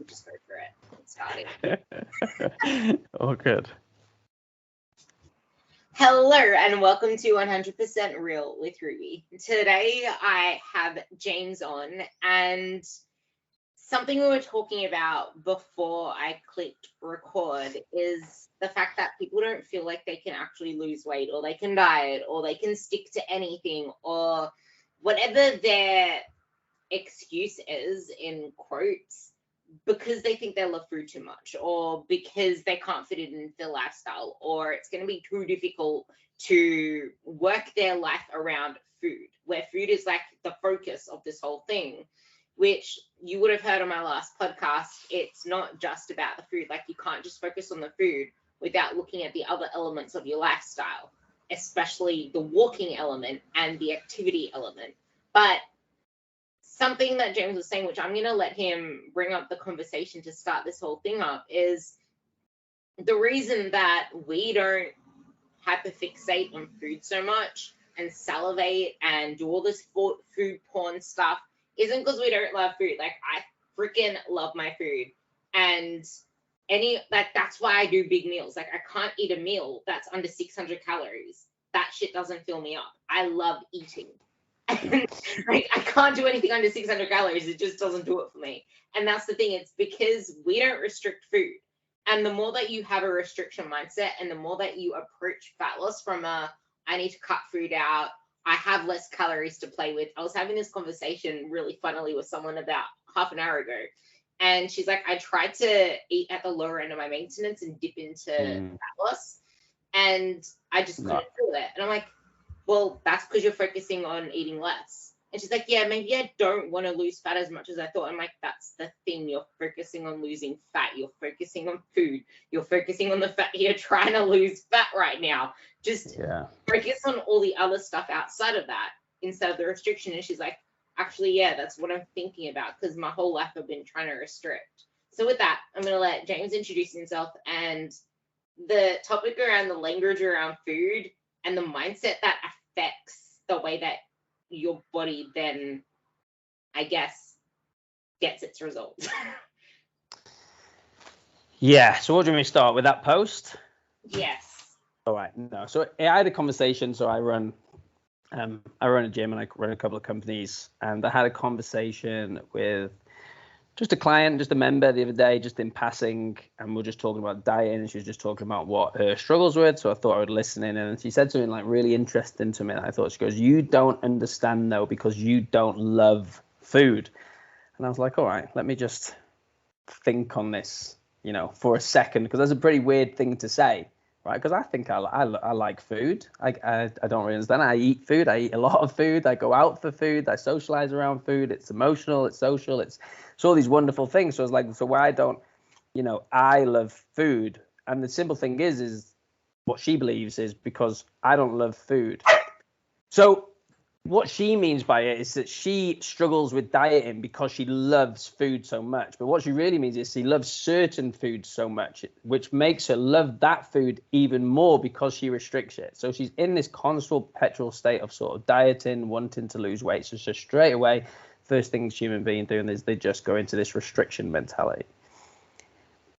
just go for it. Get started. Oh, good. Hello and welcome to 100% Real with Ruby. Today I have James on, and something we were talking about before I clicked record is the fact that people don't feel like they can actually lose weight, or they can diet, or they can stick to anything, or whatever their excuse is, in quotes, because they think they love food too much, or because they can't fit it into their lifestyle, or it's going to be too difficult to work their life around food, where food is like the focus of this whole thing, which you would have heard on my last podcast. It's not just about the food. Like, you can't just focus on the food without looking at the other elements of your lifestyle, especially the walking element and the activity element. But something that James was saying, which I'm going to let him bring up the conversation to start this whole thing up, is the reason that we don't hyperfixate on food so much and salivate and do all this food porn stuff isn't because we don't love food. Like, I freaking love my food. And that's why I do big meals. Like, I can't eat a meal that's under 600 calories. That shit doesn't fill me up. I love eating. And like, I can't do anything under 600 calories. It just doesn't do it for me. And that's the thing. It's because we don't restrict food. And the more that you have a restriction mindset, and the more that you approach fat loss from I need to cut food out, I have less calories to play with. I was having this conversation really funnily with someone about half an hour ago. And she's like, I tried to eat at the lower end of my maintenance and dip into fat loss, and I just couldn't do it. And I'm like, well, that's because you're focusing on eating less. And she's like, yeah, maybe I don't want to lose fat as much as I thought. I'm like, that's the thing. You're focusing on losing fat. You're focusing on food. You're focusing on the fact you're trying to lose fat right now. Just focus on all the other stuff outside of that instead of the restriction. And she's like, actually, yeah, that's what I'm thinking about, because my whole life I've been trying to restrict. So with that, I'm going to let James introduce himself and the topic around the language around food and the mindset that affects the way that your body then, I guess, gets its results. Yeah. So what do you want me to start with, that post? Yes. All right. No. So I had a conversation. So I run a gym and I run a couple of companies, and I had a conversation with just a client, just a member the other day, just in passing, and we're just talking about dieting, and she was just talking about what her struggles with. So I thought I would listen in, and she said something like really interesting to me. And I thought, she goes, you don't understand though, because you don't love food. And I was like, all right, let me just think on this, for a second, because that's a pretty weird thing to say, right? Because I think I like food. I don't really understand. I eat food. I eat a lot of food. I go out for food. I socialize around food. It's emotional. It's social. It's all these wonderful things. So I was like, so why don't, I love food? And the simple thing is what she believes is because I don't love food. So what she means by it is that she struggles with dieting because she loves food so much. But what she really means is she loves certain foods so much, which makes her love that food even more because she restricts it. So she's in this constant perpetual state of sort of dieting, wanting to lose weight. So straight away, first things human beings doing is they just go into this restriction mentality.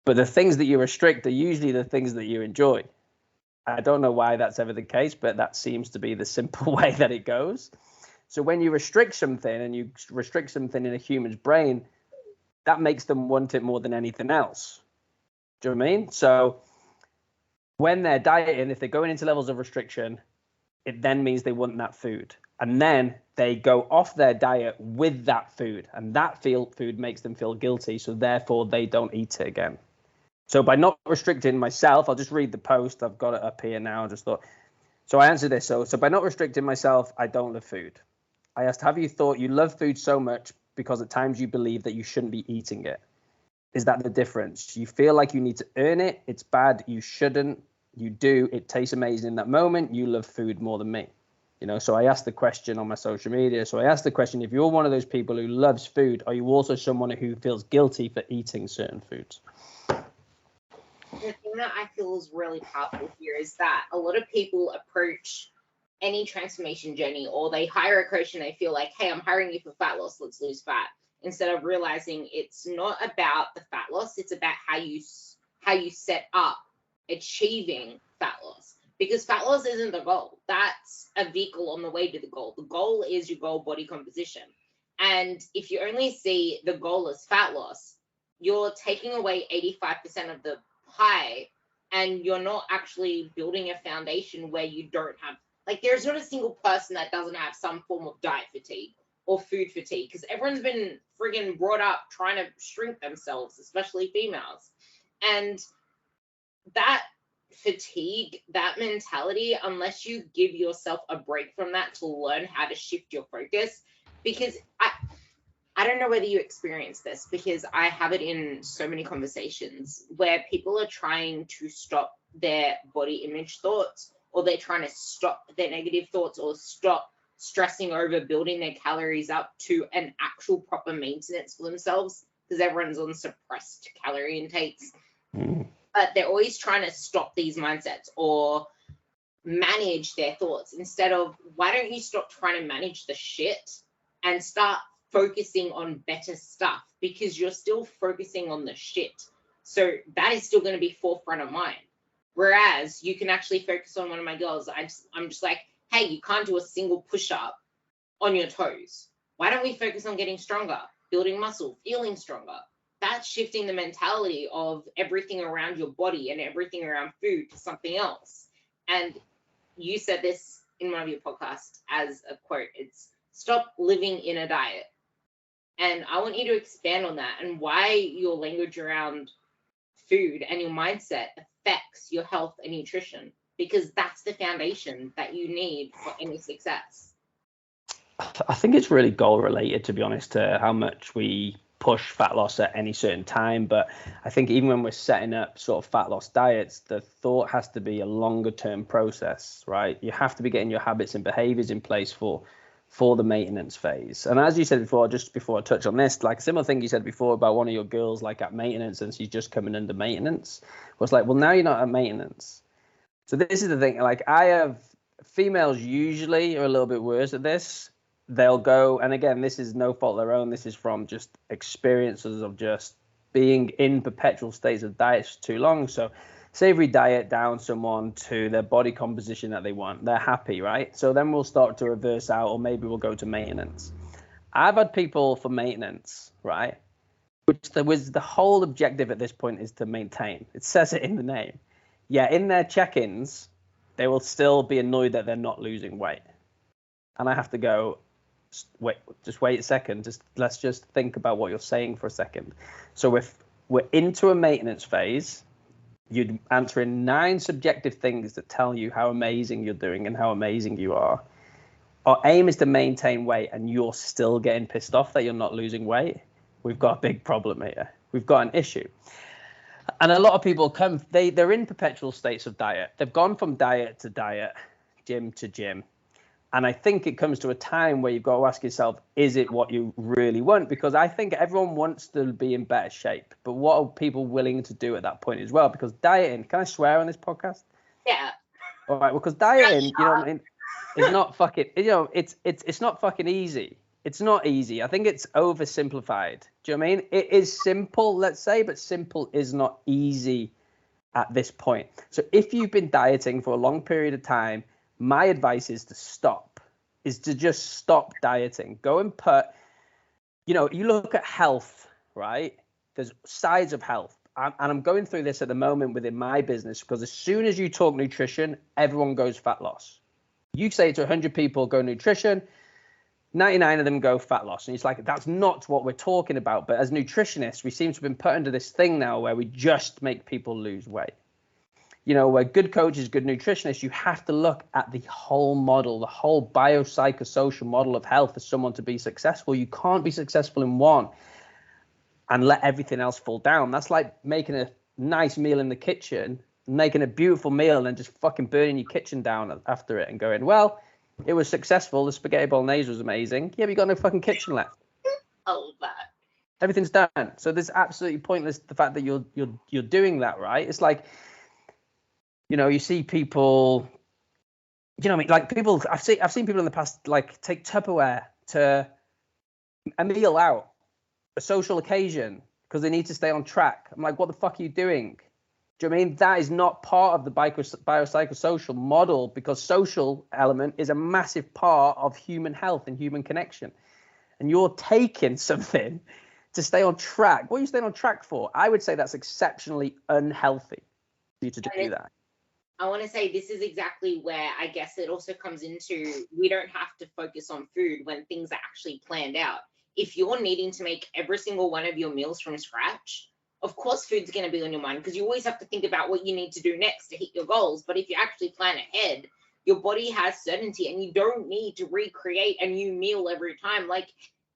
But the things that you restrict are usually the things that you enjoy. I don't know why that's ever the case, but that seems to be the simple way that it goes. So when you restrict something, and you restrict something in a human's brain, that makes them want it more than anything else. Do you know what I mean? So when they're dieting, if they're going into levels of restriction, it then means they want that food. And then they go off their diet with that food, and that food makes them feel guilty. So therefore they don't eat it again. So by not restricting myself, I'll just read the post. I've got it up here now. I just thought. So I answered this. So by not restricting myself, I don't love food. I asked, have you thought you love food so much because at times you believe that you shouldn't be eating it? Is that the difference? You feel like you need to earn it. It's bad. You shouldn't. You do. It tastes amazing in that moment. You love food more than me. So I asked the question on my social media. So I asked the question, if you're one of those people who loves food, are you also someone who feels guilty for eating certain foods? The thing that I feel is really powerful here is that a lot of people approach any transformation journey, or they hire a coach and they feel like, hey, I'm hiring you for fat loss, let's lose fat. instead of realizing it's not about the fat loss, it's about how you set up achieving fat loss. Because fat loss isn't the goal. That's a vehicle on the way to the goal. The goal is your goal body composition. And if you only see the goal as fat loss, you're taking away 85% of the pie, and you're not actually building a foundation where you don't have, like, there's not a single person that doesn't have some form of diet fatigue or food fatigue, because everyone's been friggin' brought up trying to shrink themselves, especially females. And that fatigue, that mentality, unless you give yourself a break from that to learn how to shift your focus, because I don't know whether you experience this, because I have it in so many conversations where people are trying to stop their body image thoughts, or they're trying to stop their negative thoughts, or stop stressing over building their calories up to an actual proper maintenance for themselves, because everyone's on suppressed calorie intakes. But they're always trying to stop these mindsets or manage their thoughts, instead of, why don't you stop trying to manage the shit and start focusing on better stuff, because you're still focusing on the shit. So that is still going to be forefront of mind. Whereas you can actually focus on, one of my girls, I'm just like, hey, you can't do a single push-up on your toes. Why don't we focus on getting stronger, building muscle, feeling stronger? That's shifting the mentality of everything around your body and everything around food to something else. And you said this in one of your podcasts as a quote, it's stop living in a diet. And I want you to expand on that, and why your language around food and your mindset affects your health and nutrition, because that's the foundation that you need for any success. I think it's really goal related, to be honest, to how much we push fat loss at any certain time. But I think even when we're setting up sort of fat loss diets, the thought has to be a longer term process, right? You have to be getting your habits and behaviors in place for the maintenance phase. And as you said before, just before I touch on this, like a similar thing you said before about one of your girls, like at maintenance, and she's just coming under maintenance, was like, well, now you're not at maintenance. So this is the thing, like, I have females usually are a little bit worse at this. They'll go, and again, this is no fault of their own. This is from just experiences of just being in perpetual states of diets for too long. So say we diet down someone to their body composition that they want, they're happy, right? So then we'll start to reverse out, or maybe we'll go to maintenance. I've had people for maintenance, right? Which there was, the whole objective at this point is to maintain. It says it in the name. Yeah, in their check-ins, they will still be annoyed that they're not losing weight. And I have to go, wait a second. Let's just think about what you're saying for a second. So if we're into a maintenance phase, you're answering 9 subjective things that tell you how amazing you're doing and how amazing you are. Our aim is to maintain weight, and you're still getting pissed off that you're not losing weight. We've got a big problem here. We've got an issue. And a lot of people they're in perpetual states of diet. They've gone from diet to diet, gym to gym. And I think it comes to a time where you've got to ask yourself, is it what you really want? Because I think everyone wants to be in better shape. But what are people willing to do at that point as well? Because dieting, can I swear on this podcast? Yeah. All right, because dieting, you know what I mean, is not fucking, it's not fucking easy. It's not easy. I think it's oversimplified. Do you know what I mean? It is simple, let's say, but simple is not easy at this point. So if you've been dieting for a long period of time, my advice is to just stop dieting. Go and put, you look at health, right? There's sides of health. And I'm going through this at the moment within my business, because as soon as you talk nutrition, everyone goes fat loss. You say to 100 people, go nutrition, 99 of them go fat loss. And it's like, that's not what we're talking about. But as nutritionists, we seem to have been put under this thing now where we just make people lose weight. Where good coaches, good nutritionists, you have to look at the whole model, the whole biopsychosocial model of health for someone to be successful. You can't be successful in one and let everything else fall down. That's like making a nice meal in the kitchen, making a beautiful meal, and then just fucking burning your kitchen down after it and going, well, it was successful. The spaghetti bolognese was amazing. Yeah, but you got no fucking kitchen left. I love that. Everything's done. So there's absolutely pointless the fact that you're doing that, right? It's like, you see people, what I mean? Like people, I've seen people in the past, like, take Tupperware to a meal out. a social occasion because they need to stay on track. I'm like, what the fuck are you doing? Do you know what I mean? That is not part of the biopsychosocial model, because social element is a massive part of human health and human connection. And you're taking something to stay on track. What are you staying on track for? I would say that's exceptionally unhealthy for you to do that. I want to say this is exactly where I guess it also comes into, we don't have to focus on food when things are actually planned out. If you're needing to make every single one of your meals from scratch, of course food's going to be on your mind, because you always have to think about what you need to do next to hit your goals. But if you actually plan ahead, your body has certainty and you don't need to recreate a new meal every time. Like,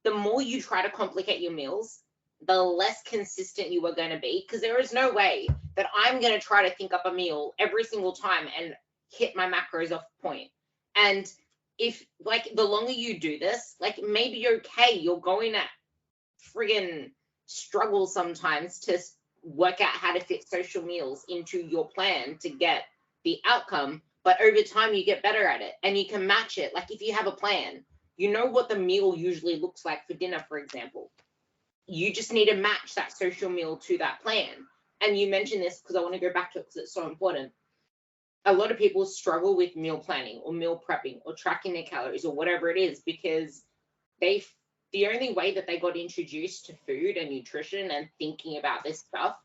the more you try to complicate your meals, the less consistent you are going to be, because there is no way that I'm going to try to think up a meal every single time and hit my macros off point. And if, like, the longer you do this, like, maybe okay, you're going to friggin' struggle sometimes to work out how to fit social meals into your plan to get the outcome, but over time you get better at it and you can match it. Like, if you have a plan, you know what the meal usually looks like for dinner, for example. You just need to match that social meal to that plan. And you mentioned this because I want to go back to it because it's so important. A lot of people struggle with meal planning or meal prepping or tracking their calories or whatever it is, because the only way that they got introduced to food and nutrition and thinking about this stuff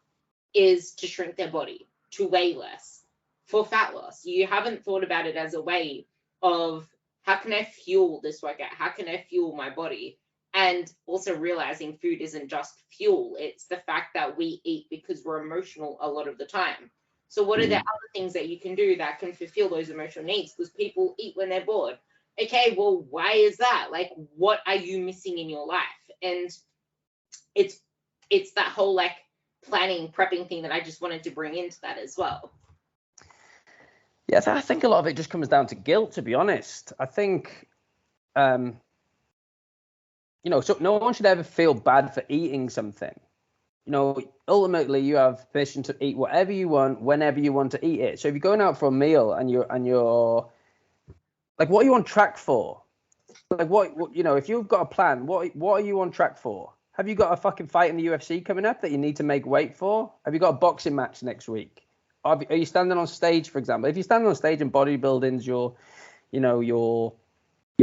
is to shrink their body, to weigh less, for fat loss. You haven't thought about it as a way of, how can I fuel this workout? How can I fuel my body? And also realizing food isn't just fuel. It's the fact that we eat because we're emotional a lot of the time. So what are the other things that you can do that can fulfill those emotional needs? Because people eat when they're bored. Okay, well, why is that? Like, what are you missing in your life? And it's that whole, like, planning, prepping thing that I just wanted to bring into that as well. Yeah, I think a lot of it just comes down to guilt, to be honest. I think, so no one should ever feel bad for eating something. Ultimately you have permission to eat whatever you want, whenever you want to eat it. So if you're going out for a meal and you're like, what are you on track for? Like, what if you've got a plan, what are you on track for? Have you got a fucking fight in the UFC coming up that you need to make weight for? Have you got a boxing match next week? Are you standing on stage, for example? If you're standing on stage and bodybuilding's your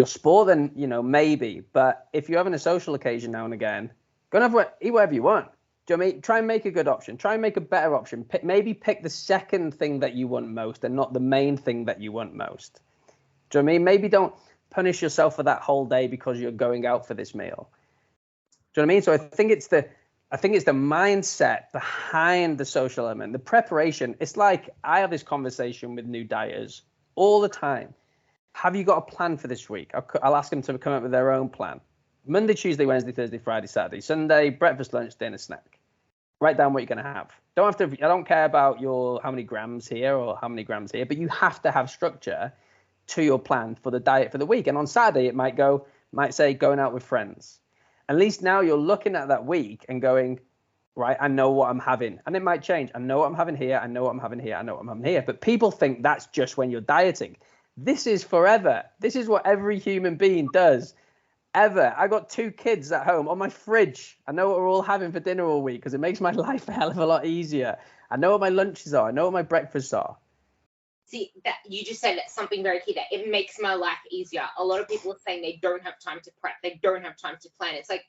sport, then, maybe. But if you're having a social occasion now and again, go and eat whatever you want. Do you know what I mean? Try and make a good option. Try and make a better option. Maybe pick the second thing that you want most and not the main thing that you want most. Do you know what I mean? Maybe don't punish yourself for that whole day because you're going out for this meal. Do you know what I mean? So I think it's the mindset behind the social element, the preparation. It's like, I have this conversation with new dieters all the time. Have you got a plan for this week? I'll ask them to come up with their own plan. Monday, Tuesday, Wednesday, Thursday, Friday, Saturday, Sunday, breakfast, lunch, dinner, snack. Write down what you're going to have. I don't care about how many grams here or how many grams here, but you have to have structure to your plan for the diet for the week. And on Saturday, it might say going out with friends. At least now you're looking at that week and going, right, I know what I'm having. And it might change. I know what I'm having here. I know what I'm having here. I know what I'm having here. But people think that's just when you're dieting. This is forever. This is what every human being does. Ever. I got 2 kids at home on my fridge. I know what we're all having for dinner all week because it makes my life a hell of a lot easier. I know what my lunches are. I know what my breakfasts are. See, that you just said something very key there. It makes my life easier. A lot of people are saying they don't have time to prep. They don't have time to plan. It's like,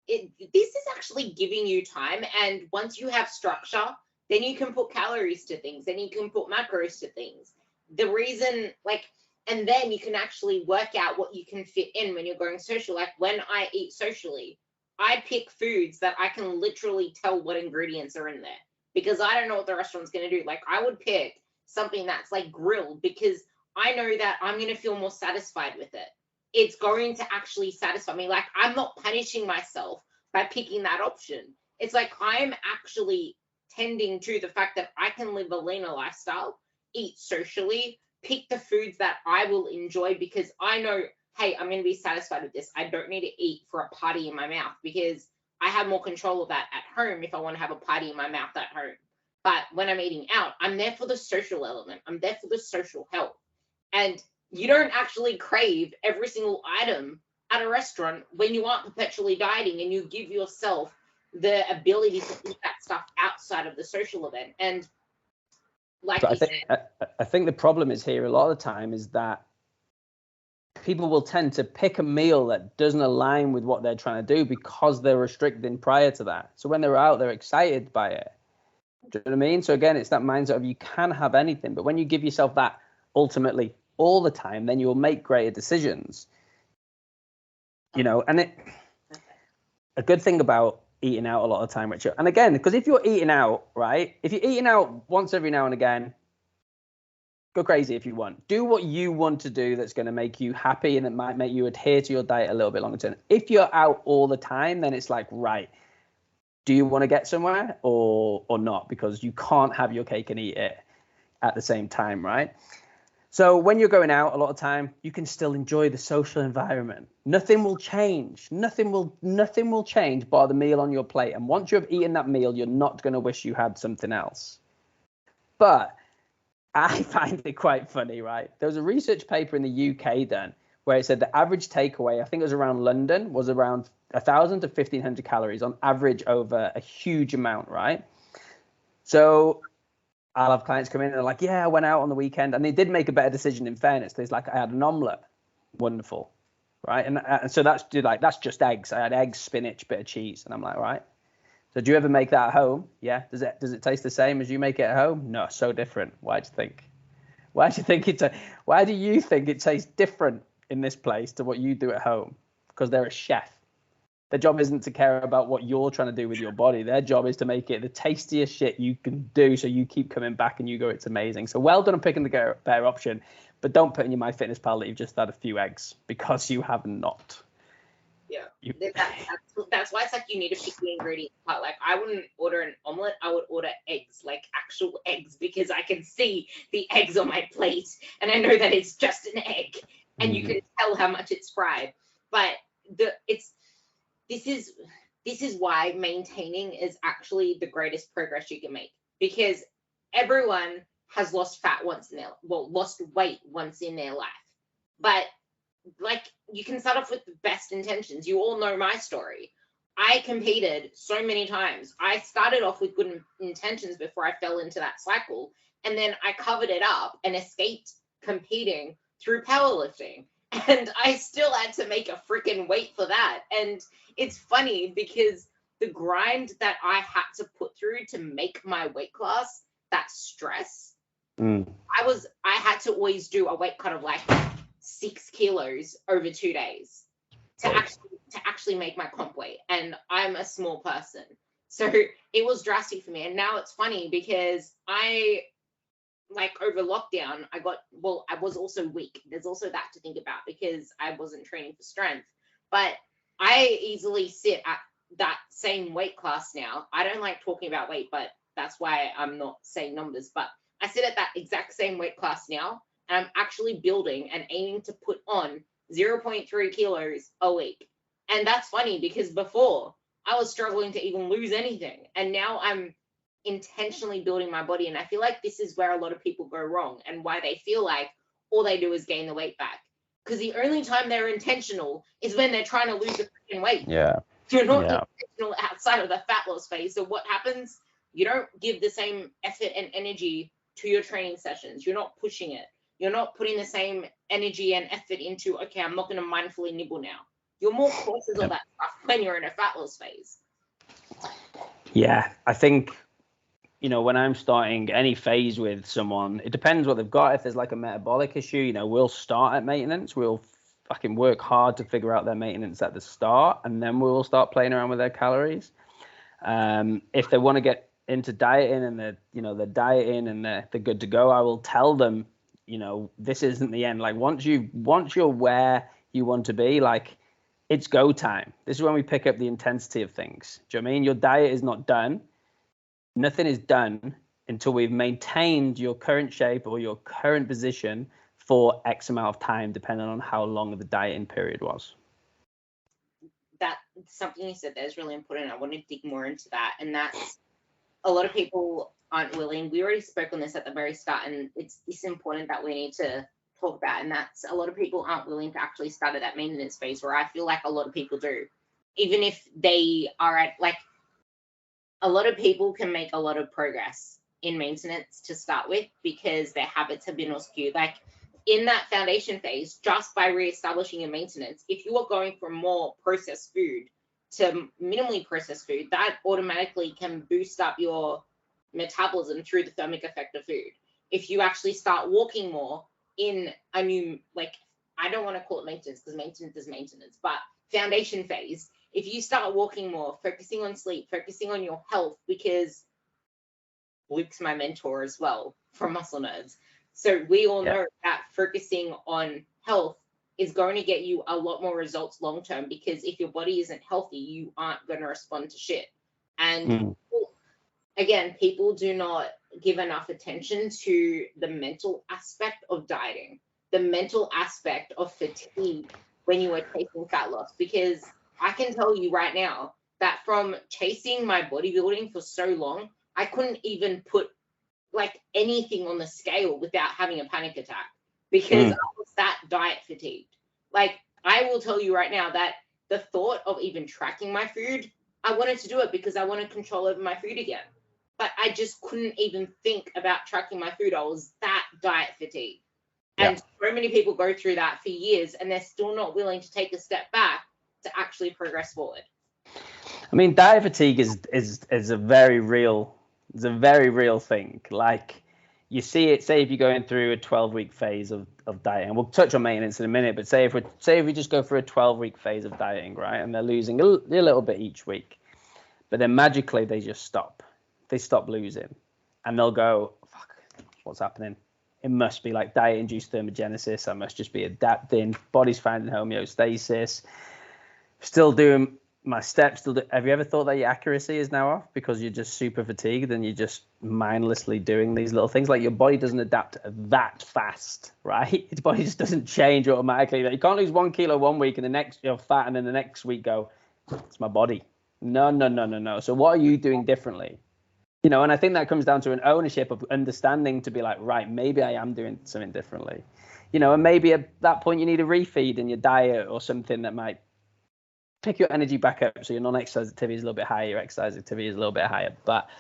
this is actually giving you time. And once you have structure, then you can put calories to things. Then you can put macros to things. The reason, like, and then you can actually work out what you can fit in when you're going social. Like, when I eat socially, I pick foods that I can literally tell what ingredients are in there, because I don't know what the restaurant's going to do. Like, I would pick something that's like grilled because I know that I'm going to feel more satisfied with it. It's going to actually satisfy me. Like, I'm not punishing myself by picking that option. It's like, I'm actually tending to the fact that I can live a leaner lifestyle, eat socially, pick the foods that I will enjoy, because I know, hey, I'm going to be satisfied with this. I don't need to eat for a party in my mouth, because I have more control of that at home if I want to have a party in my mouth at home. But when I'm eating out, I'm there for the social element. I'm there for the social health. And you don't actually crave every single item at a restaurant when you aren't perpetually dieting and you give yourself the ability to eat that stuff outside of the social event. And like But you said, I think the problem is here a lot of the time is that people will tend to pick a meal that doesn't align with what they're trying to do because they're restricting prior to that. So when they're out, they're excited by it. Do you know what I mean? So again, it's that mindset of you can have anything, but when you give yourself that ultimately all the time, then you'll make greater decisions. You know, and a good thing about eating out a lot of the time, Richard, and again, because if you're eating out, right, if you're eating out once every now and again, go crazy if you want. Do what you want to do that's going to make you happy and it might make you adhere to your diet a little bit longer term. If you're out all the time, then it's like, right, do you want to get somewhere or not? Because you can't have your cake and eat it at the same time, right? So when you're going out a lot of time, you can still enjoy the social environment. Nothing will change. Nothing will change bar the meal on your plate. And once you've eaten that meal, you're not going to wish you had something else. But I find it quite funny, right? There was a research paper in the UK done where it said the average takeaway, I think it was around London, was around 1,000 to 1,500 calories on average over a huge amount, right? So I'll have clients come in and they're like, yeah, I went out on the weekend. And they did make a better decision in fairness. There's like, I had an omelette. Wonderful. Right. And so that's just eggs. I had eggs, spinach, bit of cheese. And I'm like, right. So do you ever make that at home? Yeah. Does it taste the same as you make it at home? No, so different. Why do you think? Why do you think it tastes different in this place to what you do at home? Because they're a chef. Their job isn't to care about what you're trying to do with your body. Their job is to make it the tastiest shit you can do so you keep coming back and you go, it's amazing. So well done on picking the better option, but don't put in your MyFitnessPal that you've just had a few eggs because you have not. yeah, that's why it's like you need to pick the ingredients apart. Like I wouldn't order an omelet, I would order eggs, like actual eggs, because I can see the eggs on my plate and I know that it's just an egg and you can tell how much it's fried. But this is why maintaining is actually the greatest progress you can make, because everyone has lost weight once in their life. But like you can start off with the best intentions. You all know my story. I competed so many times. I started off with good intentions before I fell into that cycle, and then I covered it up and escaped competing through powerlifting. And I still had to make a freaking weight for that. And it's funny because the grind that I had to put through to make my weight class, that stress, I had to always do a weight cut of like 6 kilos over 2 days to actually make my comp weight. And I'm a small person. So it was drastic for me. And now it's funny because over lockdown, I was also weak. There's also that to think about because I wasn't training for strength. But I easily sit at that same weight class now. I don't like talking about weight, but that's why I'm not saying numbers. But I sit at that exact same weight class now, and I'm actually building and aiming to put on 0.3 kilos a week. And that's funny because before I was struggling to even lose anything. And now I'm intentionally building my body. And I feel like this is where a lot of people go wrong and why they feel like all they do is gain the weight back. Because the only time they're intentional is when they're trying to lose the freaking weight. Yeah. You're not intentional outside of the fat loss phase. So what happens? You don't give the same effort and energy to your training sessions. You're not pushing it. You're not putting the same energy and effort into, okay, I'm not going to mindfully nibble now. You're more cautious of that stuff when you're in a fat loss phase. Yeah, I think, when I'm starting any phase with someone, it depends what they've got. If there's like a metabolic issue, we'll start at maintenance. We'll fucking work hard to figure out their maintenance at the start, and then we'll start playing around with their calories. If they want to get into dieting and they're dieting and they're good to go, I will tell them, this isn't the end. Like once you're where you want to be, like it's go time. This is when we pick up the intensity of things. Do you know what I mean? Your diet is not done. Nothing is done until we've maintained your current shape or your current position for X amount of time, depending on how long the dieting period was. That's something you said there is really important. I want to dig more into that. And that's a lot of people aren't willing. We already spoke on this at the very start, and it's important that we need to talk about, and that's a lot of people aren't willing to actually start at that maintenance phase, where I feel like a lot of people do. Even if they are at, like, a lot of people can make a lot of progress in maintenance to start with because their habits have been all skewed. Like, in that foundation phase, just by reestablishing your maintenance, if you are going from more processed food to minimally processed food, that automatically can boost up your metabolism through the thermic effect of food. If you actually start walking more in a new, like, I don't want to call it maintenance because maintenance is maintenance, but foundation phase, if you start walking more, focusing on sleep, focusing on your health, because Luke's my mentor as well from Muscle Nerds. So we all know that focusing on health is going to get you a lot more results long term, because if your body isn't healthy, you aren't going to respond to shit. And again, people do not give enough attention to the mental aspect of dieting, the mental aspect of fatigue when you are chasing fat loss. Because I can tell you right now that from chasing my bodybuilding for so long, I couldn't even put like anything on the scale without having a panic attack, because I was that diet fatigued. Like, I will tell you right now that the thought of even tracking my food, I wanted to do it because I wanted control over my food again. But I just couldn't even think about tracking my food. I was that diet fatigued. And so many people go through that for years and they're still not willing to take a step back to actually progress forward. I mean, diet fatigue is a very real, it's a very real thing. Like, you see it, say if you're going through a 12-week phase of dieting, and we'll touch on maintenance in a minute, but say if we just go through a 12-week phase of dieting, right, and they're losing a little bit each week, but then magically they just stop. They stop losing, and they'll go, fuck, what's happening? It must be like diet-induced thermogenesis. I must just be adapting. Body's finding homeostasis. Still doing my steps. Have you ever thought that your accuracy is now off because you're just super fatigued and you're just mindlessly doing these little things? Like, your body doesn't adapt that fast, right? Its body just doesn't change automatically. Like, you can't lose 1 kilo one week and the next you're fat, and then the next week go, it's my body. No. So what are you doing differently? You know, and I think that comes down to an ownership of understanding, to be like, right, maybe I am doing something differently. You know, and maybe at that point you need a refeed in your diet or something that might pick your energy back up, so your non-exercise activity is a little bit higher, your exercise activity is a little bit higher. But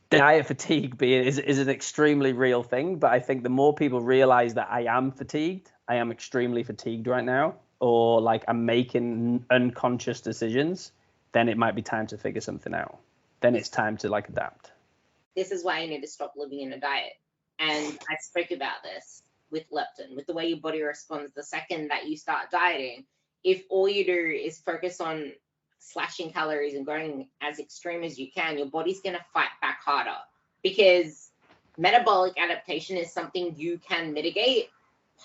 diet fatigue is an extremely real thing. But I think the more people realize that I am fatigued, I am extremely fatigued right now, or like I'm making unconscious decisions, then it might be time to figure something out. Then it's time to like adapt. This is why you need to stop living in a diet. And I spoke about this with leptin, with the way your body responds the second that you start dieting. If all you do is focus on slashing calories and going as extreme as you can, your body's going to fight back harder, because metabolic adaptation is something you can mitigate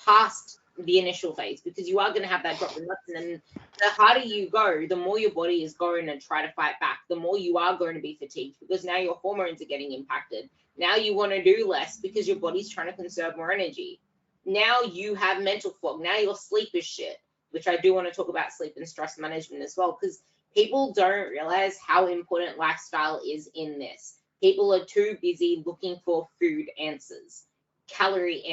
past the initial phase, because you are going to have that drop in leptin, and the harder you go, the more your body is going to try to fight back, the more you are going to be fatigued, because now your hormones are getting impacted. Now you want to do less because your body's trying to conserve more energy. Now you have mental fog. Now your sleep is shit, which I do want to talk about sleep and stress management as well, because people don't realize how important lifestyle is in this. People are too busy looking for food answers, calorie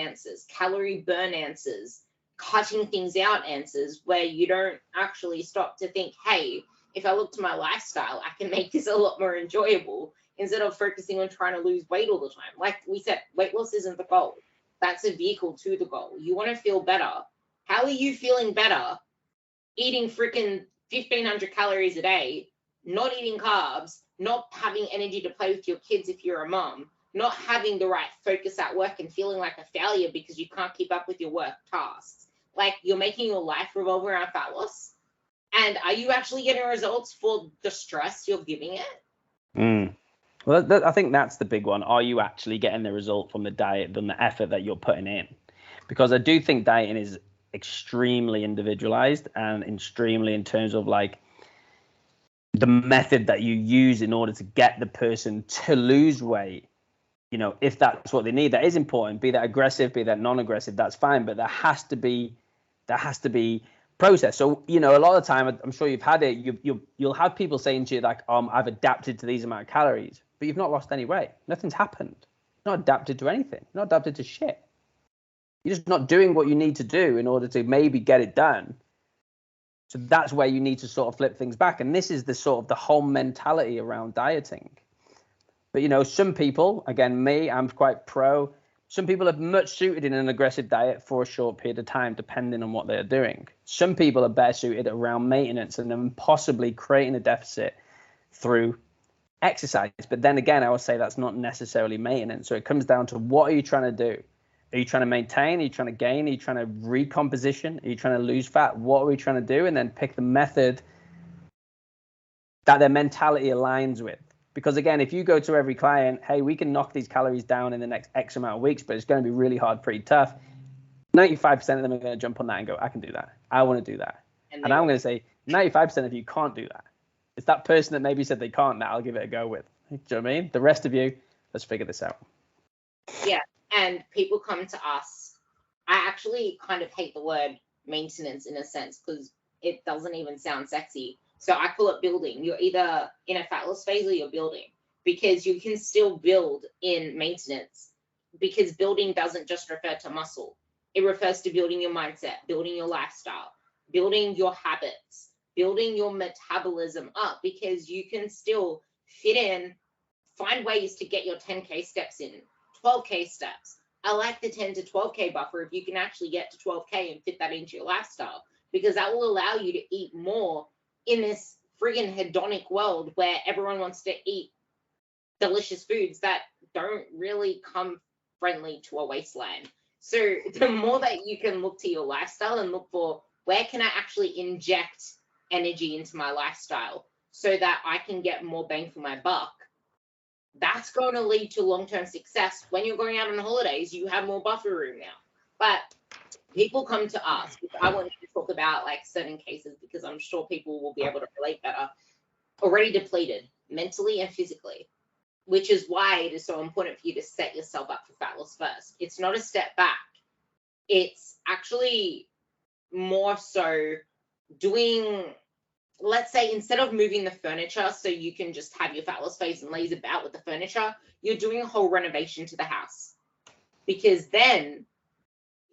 burn answers, cutting things out answers, where you don't actually stop to think, hey, if I look to my lifestyle, I can make this a lot more enjoyable, instead of focusing on trying to lose weight all the time. Like we said, weight loss isn't the goal. That's a vehicle to the goal. You want to feel better. How are you feeling better eating freaking 1,500 calories a day, not eating carbs, not having energy to play with your kids if you're a mom, not having the right focus at work and feeling like a failure because you can't keep up with your work tasks? Like, you're making your life revolve around fat loss. And are you actually getting results for the stress you're giving it? Well, I think that's the big one. Are you actually getting the result from the diet, from the effort that you're putting in? Because I do think dieting is extremely individualized, and extremely in terms of like the method that you use in order to get the person to lose weight. You know, if that's what they need, that is important. Be that aggressive, be that non-aggressive, that's fine. But there has to be process. So, you know, a lot of the time, I'm sure you've had it, you'll have people saying to you like, I've adapted to these amount of calories, but you've not lost any weight. Nothing's happened. You're not adapted to anything. You're not adapted to shit. You're just not doing what you need to do in order to maybe get it done. So that's where you need to sort of flip things back. And this is the sort of the whole mentality around dieting. But, you know, some people, again, me, I'm quite pro. Some people are much suited in an aggressive diet for a short period of time, depending on what they're doing. Some people are better suited around maintenance and then possibly creating a deficit through exercise. But then again, I would say that's not necessarily maintenance. So it comes down to, what are you trying to do? Are you trying to maintain? Are you trying to gain? Are you trying to recomposition? Are you trying to lose fat? What are we trying to do? And then pick the method that their mentality aligns with. Because again, if you go to every client, hey, we can knock these calories down in the next X amount of weeks, but it's going to be really hard, pretty tough. 95% of them are going to jump on that and go, I can do that. I want to do that. And I'm going to say 95% of you can't do that. It's that person that maybe said they can't that I'll give it a go with. Do you know what I mean? The rest of you, let's figure this out. Yeah. And people come to us. I actually kind of hate the word maintenance in a sense, because it doesn't even sound sexy. So I call it building. You're either in a fat loss phase or you're building, because you can still build in maintenance, because building doesn't just refer to muscle. It refers to building your mindset, building your lifestyle, building your habits, building your metabolism up, because you can still fit in, find ways to get your 10K steps in, 12K steps. I like the 10 to 12K buffer if you can actually get to 12K and fit that into your lifestyle, because that will allow you to eat more in this friggin' hedonic world where everyone wants to eat delicious foods that don't really come friendly to a waistline. So the more that you can look to your lifestyle and look for, where can I actually inject energy into my lifestyle so that I can get more bang for my buck, that's going to lead to long-term success. When you're going out on holidays, you have more buffer room now. But people come to us, I want you to talk about like certain cases, because I'm sure people will be able to relate better, already depleted mentally and physically, which is why it is so important for you to set yourself up for fat loss first. It's not a step back. It's actually more so doing, let's say, instead of moving the furniture so you can just have your fat loss phase and laze about with the furniture, you're doing a whole renovation to the house, because then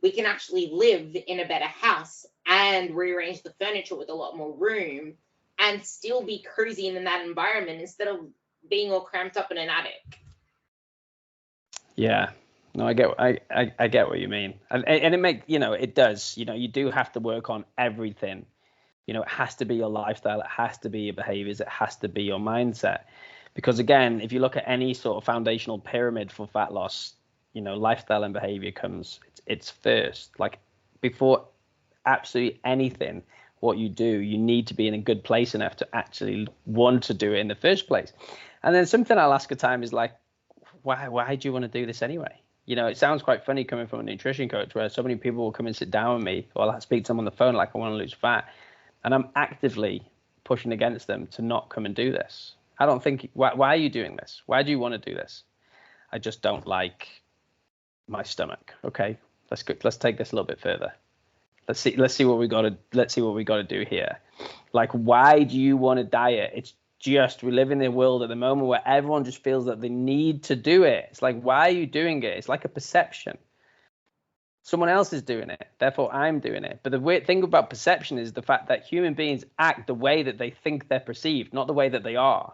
we can actually live in a better house and rearrange the furniture with a lot more room and still be cozy in that environment instead of being all cramped up in an attic. Yeah, no, I get what you mean, and it does. You do have to work on everything. It has to be your lifestyle, it has to be your behaviors, it has to be your mindset. Because again, if you look at any sort of foundational pyramid for fat loss, lifestyle and behavior comes. It's first. Like, before absolutely anything, what you do, you need to be in a good place enough to actually want to do it in the first place. And then something I'll ask at time is like, why do you want to do this anyway? It sounds quite funny coming from a nutrition coach, where so many people will come and sit down with me, or I'll speak to them on the phone like, I want to lose fat, and I'm actively pushing against them to not come and do this. I don't think, why are you doing this? Why do you want to do this? I just don't like my stomach. Okay, let's take this a little bit further. Let's see what we got to do here. Like, why do you want to diet? It's just, we live in a world at the moment where everyone just feels that they need to do it. It's like, why are you doing it? It's like a perception. Someone else is doing it, therefore I'm doing it. But the weird thing about perception is the fact that human beings act the way that they think they're perceived, not the way that they are.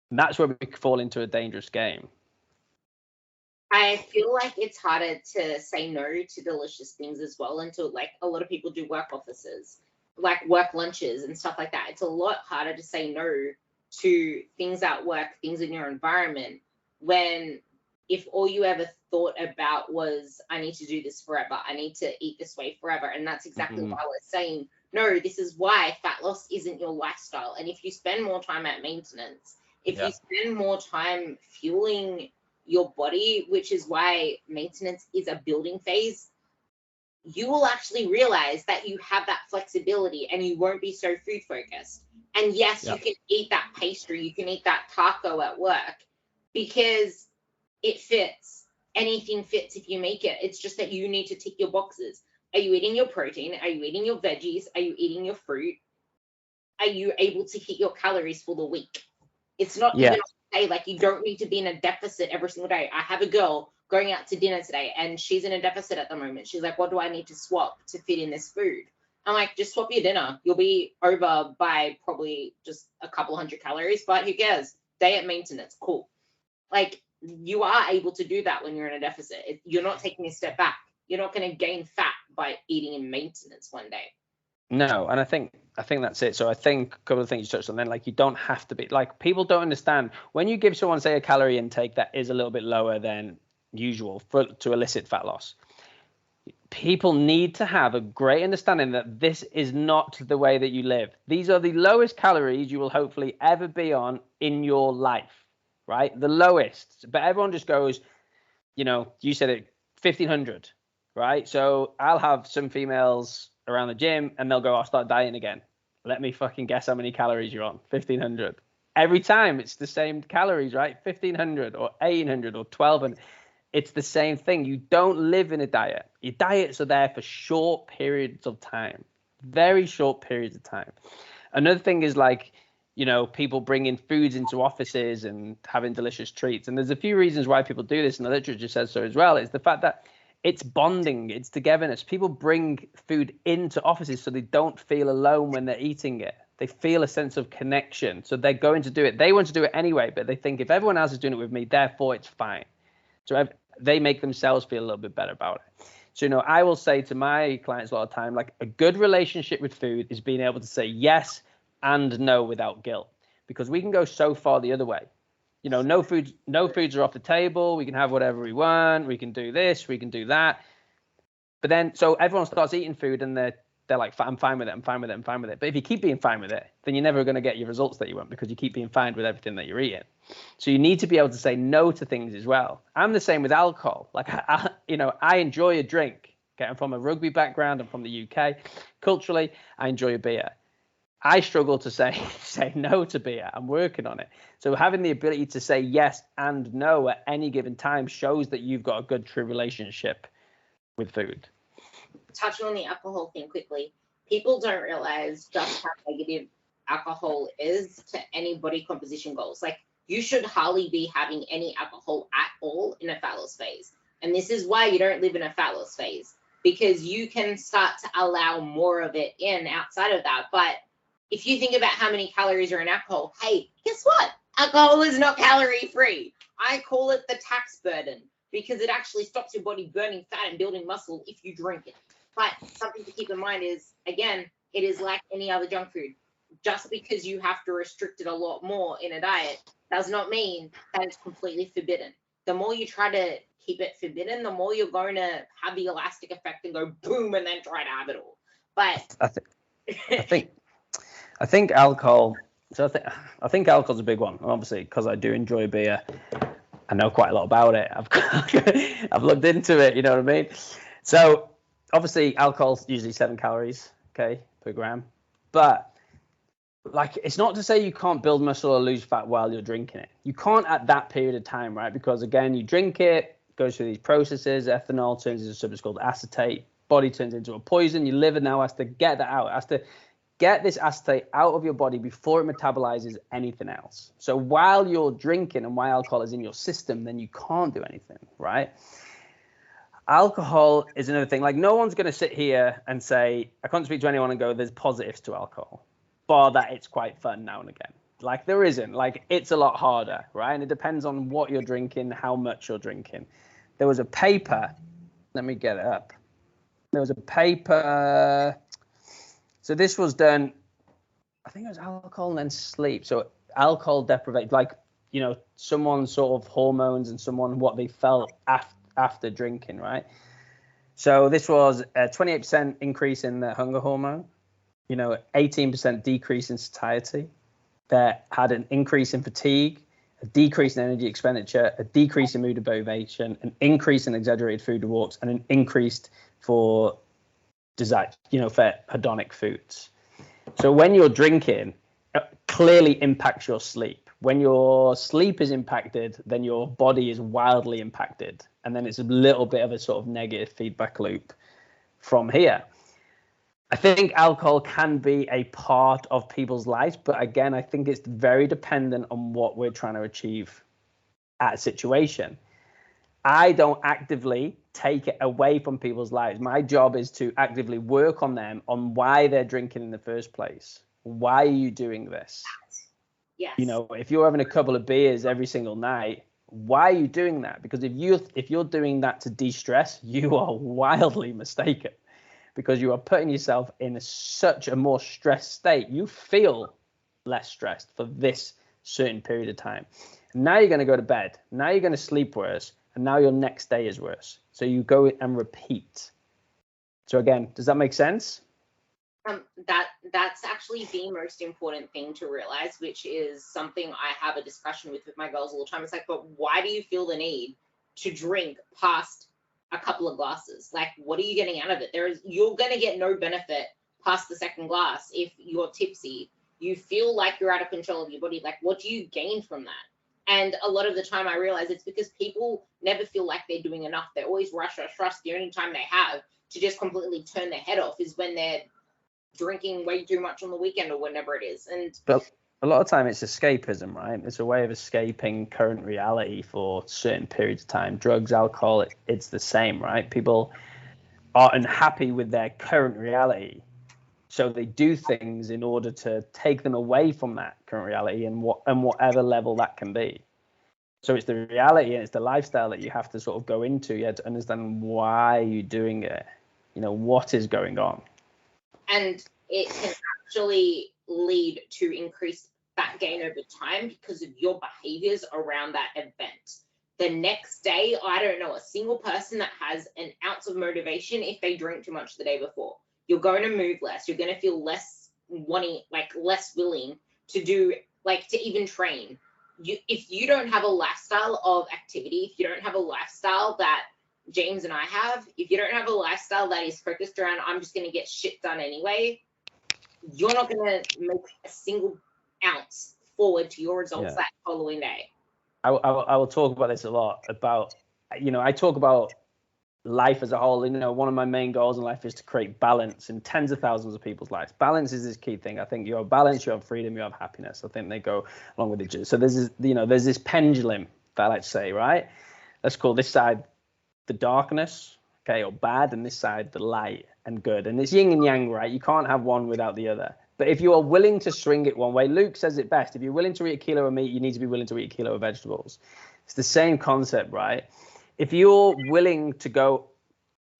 And that's where we fall into a dangerous game. I feel like it's harder to say no to delicious things as well, until, like, a lot of people do work offices, like work lunches and stuff like that. It's a lot harder to say no to things at work, things in your environment, when if all you ever thought about was, I need to do this forever, I need to eat this way forever. And that's exactly why we're saying, no, this is why fat loss isn't your lifestyle. And if you spend more time at maintenance, if you spend more time fueling your body, which is why maintenance is a building phase, you will actually realize that you have that flexibility and you won't be so food focused. And yes, you can eat that pastry, you can eat that taco at work, because it fits. Anything fits if you make it. It's just that you need to tick your boxes. Are you eating your protein? Are you eating your veggies? Are you eating your fruit? Are you able to hit your calories for the week? It's not even hey, like you don't need to be in a deficit every single day. I have a girl going out to dinner today and she's in a deficit at the moment. She's like, what do I need to swap to fit in this food? I'm like, just swap your dinner. You'll be over by probably just a couple hundred calories, but who cares? Diet maintenance, cool. Like you are able to do that when you're in a deficit. You're not taking a step back. You're not going to gain fat by eating in maintenance one day. No, and I think that's it. So I think a couple of things you touched on then, like you don't have to be like, people don't understand when you give someone, say, a calorie intake that is a little bit lower than usual to elicit fat loss. People need to have a great understanding that this is not the way that you live. These are the lowest calories you will hopefully ever be on in your life, right? The lowest. But everyone just goes, you said it, 1,500, right? So I'll have some females around the gym and they'll go, I'll start dieting again. Let me fucking guess how many calories you're on. 1,500. Every time it's the same calories, right? 1,500 or 1,800 or 1,200. It's the same thing. You don't live in a diet. Your diets are there for short periods of time, very short periods of time. Another thing is like, people bringing foods into offices and having delicious treats. And there's a few reasons why people do this, and the literature says so as well. It's the fact that it's bonding, it's togetherness. People bring food into offices so they don't feel alone when they're eating it. They feel a sense of connection. So they're going to do it. They want to do it anyway, but they think if everyone else is doing it with me, therefore it's fine. So they make themselves feel a little bit better about it. So, I will say to my clients a lot of time, like a good relationship with food is being able to say yes and no without guilt, because we can go so far the other way. No foods are off the table. We can have whatever we want. We can do this, we can do that. But then, so everyone starts eating food and they're like, I'm fine with it. I'm fine with it. I'm fine with it. But if you keep being fine with it, then you're never going to get your results that you want, because you keep being fine with everything that you're eating. So you need to be able to say no to things as well. I'm the same with alcohol. Like, I enjoy a drink. Okay, I'm from a rugby background. I'm from the UK. Culturally, I enjoy a beer. I struggle to say no to beer. I'm working on it. So having the ability to say yes and no at any given time shows that you've got a good, true relationship with food. Touching on the alcohol thing quickly, people don't realize just how negative alcohol is to any body composition goals. Like, you should hardly be having any alcohol at all in a fat loss phase. And this is why you don't live in a fat loss phase, because you can start to allow more of it in outside of that. But if you think about how many calories are in alcohol, hey, guess what? Alcohol is not calorie free. I call it the tax burden, because it actually stops your body burning fat and building muscle if you drink it. But something to keep in mind is, again, it is like any other junk food. Just because you have to restrict it a lot more in a diet does not mean that it's completely forbidden. The more you try to keep it forbidden, the more you're going to have the elastic effect and go boom and then try to have it all. But I think alcohol. So I think alcohol's a big one. Obviously, because I do enjoy beer, I know quite a lot about it. I've looked into it. You know what I mean? So obviously, alcohol's usually 7 calories, per gram. But like, it's not to say you can't build muscle or lose fat while you're drinking it. You can't at that period of time, right? Because again, you drink it, goes through these processes. Ethanol turns into something called acetate. Body turns into a poison. Your liver now has to get that out. It has to get this acetate out of your body before it metabolizes anything else. So while you're drinking and while alcohol is in your system, then you can't do anything, right? Alcohol is another thing. Like, no one's going to sit here and say, I can't speak to anyone and go, there's positives to alcohol, bar that it's quite fun now and again. Like, there isn't. Like, it's a lot harder, right? And it depends on what you're drinking, how much you're drinking. There was a paper, let me get it up. There was a paper. So this was done, I think it was alcohol and then sleep. So alcohol deprivation, like, someone's sort of hormones and someone what they felt after drinking, right? So this was a 28% increase in the hunger hormone, 18% decrease in satiety. That had an increase in fatigue, a decrease in energy expenditure, a decrease in mood and motivation, an increase in exaggerated food walks, and an increase for desire, for hedonic foods. So when you're drinking, it clearly impacts your sleep. When your sleep is impacted, then your body is wildly impacted. And then it's a little bit of a sort of negative feedback loop from here. I think alcohol can be a part of people's lives, but again, I think it's very dependent on what we're trying to achieve at a situation. I don't actively take it away from people's lives. My job is to actively work on them on why they're drinking in the first place. Why are you doing this? Yes. You know, if you're having a couple of beers every single night, why are you doing that? Because if you're doing that to de-stress, you are wildly mistaken, because you are putting yourself in such a more stressed state. You feel less stressed for this certain period of time. Now you're going to go to bed. Now you're going to sleep worse. And now your next day is worse. So you go and repeat. So again, does that make sense? That's actually the most important thing to realize, which is something I have a discussion with my girls all the time. It's like, but why do you feel the need to drink past a couple of glasses? Like, what are you getting out of it? You're going to get no benefit past the second glass if you're tipsy. You feel like you're out of control of your body. Like, what do you gain from that? And a lot of the time I realize it's because people never feel like they're doing enough. They're always rush. The only time they have to just completely turn their head off is when they're drinking way too much on the weekend or whenever it is. But a lot of time it's escapism, right? It's a way of escaping current reality for certain periods of time. Drugs, alcohol, it's the same, right? People are unhappy with their current reality, so they do things in order to take them away from that current reality and whatever level that can be. So it's the reality and it's the lifestyle that you have to sort of go into. You have to understand why you're doing it. You know, what is going on. And it can actually lead to increased fat gain over time because of your behaviors around that event. The next day, I don't know a single person that has an ounce of motivation if they drink too much the day before. You're going to move less. You're going to feel less wanting, like less willing to do, like to even train. If you don't have a lifestyle of activity, if you don't have a lifestyle that James and I have, if you don't have a lifestyle that is focused around, I'm just going to get shit done anyway, you're not going to make a single ounce forward to your results that following day. I will talk about this a lot about, you know, I talk about life as a whole. You know, one of my main goals in life is to create balance in tens of thousands of people's lives. Balance is this key thing. I think you have balance, you have freedom, you have happiness. I think they go along with each other. So there's this pendulum that I like to say, right? Let's call this side the darkness, okay, or bad, and this side the light and good. And it's yin and yang, right? You can't have one without the other. But if you are willing to swing it one way, Luke says it best. If you're willing to eat a kilo of meat, you need to be willing to eat a kilo of vegetables. It's the same concept, right? If you're willing to go,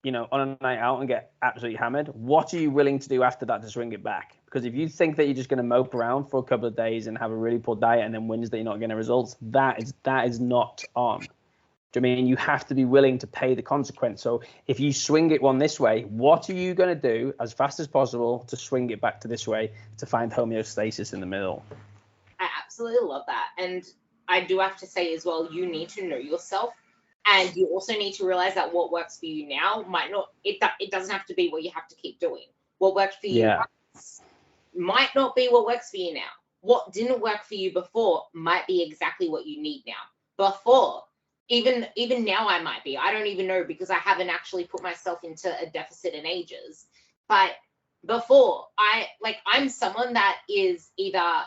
you know, on a night out and get absolutely hammered, what are you willing to do after that to swing it back? Because if you think that you're just going to mope around for a couple of days and have a really poor diet and then Wednesday you're not getting results, that is not on. Do you mean you have to be willing to pay the consequence? So if you swing it one this way, what are you going to do as fast as possible to swing it back to this way to find homeostasis in the middle? I absolutely love that. And I do have to say as well, you need to know yourself. And you also need to realize that what works for you now might not, it doesn't have to be what you have to keep doing. What worked for you might not be what works for you now. What didn't work for you before might be exactly what you need now. Before, even now I might be. I don't even know because I haven't actually put myself into a deficit in ages. But before, I'm someone that is either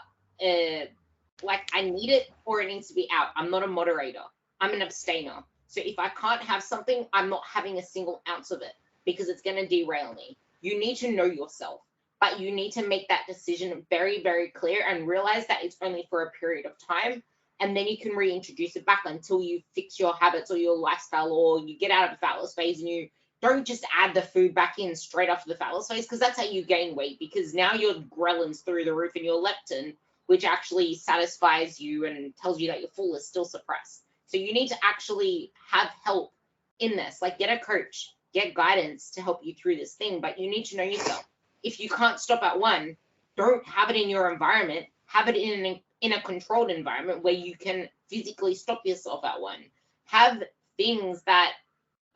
like I need it or it needs to be out. I'm not a moderator. I'm an abstainer. So if I can't have something, I'm not having a single ounce of it because it's going to derail me. You need to know yourself, but you need to make that decision very, very clear and realize that it's only for a period of time. And then you can reintroduce it back until you fix your habits or your lifestyle, or you get out of the fat loss phase and you don't just add the food back in straight after the fat loss phase, because that's how you gain weight, because now your ghrelin's through the roof and your leptin, which actually satisfies you and tells you that you're full, is still suppressed. So you need to actually have help in this, like get a coach, get guidance to help you through this thing, but you need to know yourself. If you can't stop at one, don't have it in your environment, have it in a controlled environment where you can physically stop yourself at one. Have things that,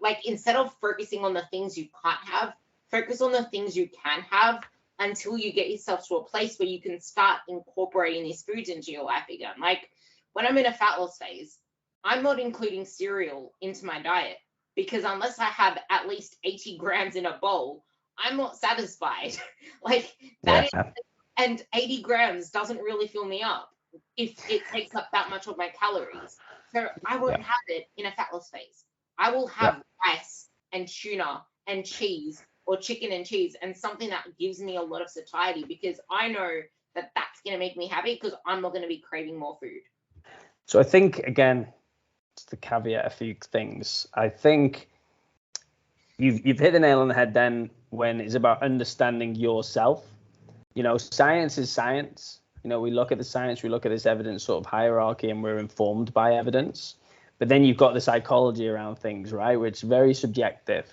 like, instead of focusing on the things you can't have, focus on the things you can have until you get yourself to a place where you can start incorporating these foods into your life again. Like when I'm in a fat loss phase, I'm not including cereal into my diet because unless I have at least 80 grams in a bowl, I'm not satisfied. Like that is, and 80 grams doesn't really fill me up if it takes up that much of my calories. So I won't have it in a fatless phase. I will have rice and tuna and cheese, or chicken and cheese, and something that gives me a lot of satiety, because I know that that's going to make me happy, because I'm not going to be craving more food. So I think, again, to caveat a few things, I think you've hit the nail on the head then when it's about understanding yourself. You know, science is science. You know, we look at the science, we look at this evidence sort of hierarchy, and we're informed by evidence. But then you've got the psychology around things, right, which is very subjective.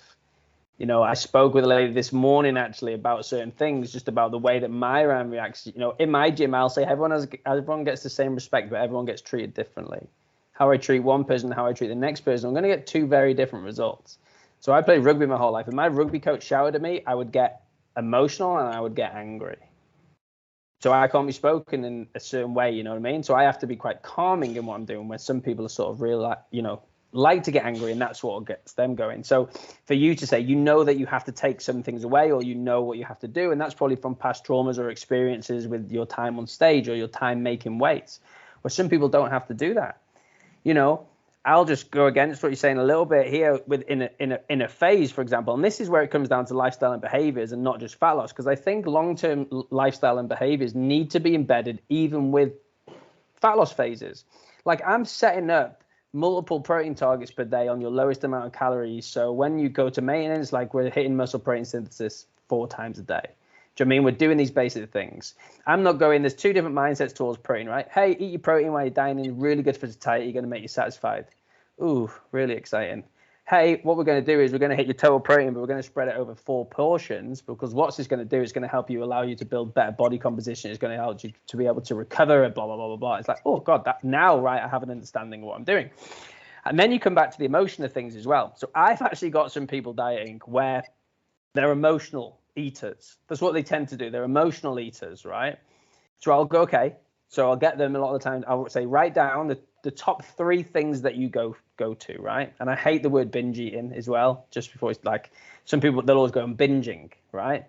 You know, I spoke with a lady this morning actually about certain things, just about the way that my RAM reacts. You know, in my gym, I'll say everyone gets the same respect, but everyone gets treated differently. How I treat one person, how I treat the next person, I'm going to get two very different results. So I played rugby my whole life. If my rugby coach shouted at me, I would get emotional and I would get angry. So I can't be spoken in a certain way, you know what I mean? So I have to be quite calming in what I'm doing, where some people are sort of really, like to get angry, and that's what gets them going. So for you to say, you know that you have to take some things away, or you know what you have to do, and that's probably from past traumas or experiences with your time on stage or your time making weights, where some people don't have to do that. You know, I'll just go against what you're saying a little bit here with in a phase, for example, and this is where it comes down to lifestyle and behaviors and not just fat loss, because I think long-term lifestyle and behaviors need to be embedded even with fat loss phases. Like, I'm setting up multiple protein targets per day on your lowest amount of calories. So when you go to maintenance, like, we're hitting muscle protein synthesis 4 times a day. Do you know what I mean? We're doing these basic things. I'm not going, there's 2 different mindsets towards protein, right? Hey, eat your protein while you're dining, really good for satiety, you're going to make you satisfied. Ooh, really exciting. Hey, what we're going to do is we're going to hit your total protein, but we're going to spread it over 4 portions, because what's this going to do is going to help you, allow you to build better body composition. It's going to help you to be able to recover, blah, blah, blah, blah, blah. It's like, oh, God, that now, right, I have an understanding of what I'm doing. And then you come back to the emotion of things as well. So I've actually got some people dieting where they're emotional eaters. That's what they tend to do. They're emotional eaters, right? So I'll go, okay. So I'll get them a lot of the time. I'll say, write down the top 3 things that you go to, right? And I hate the word binge eating as well, just before it's like, some people, they'll always go, I'm binging, right?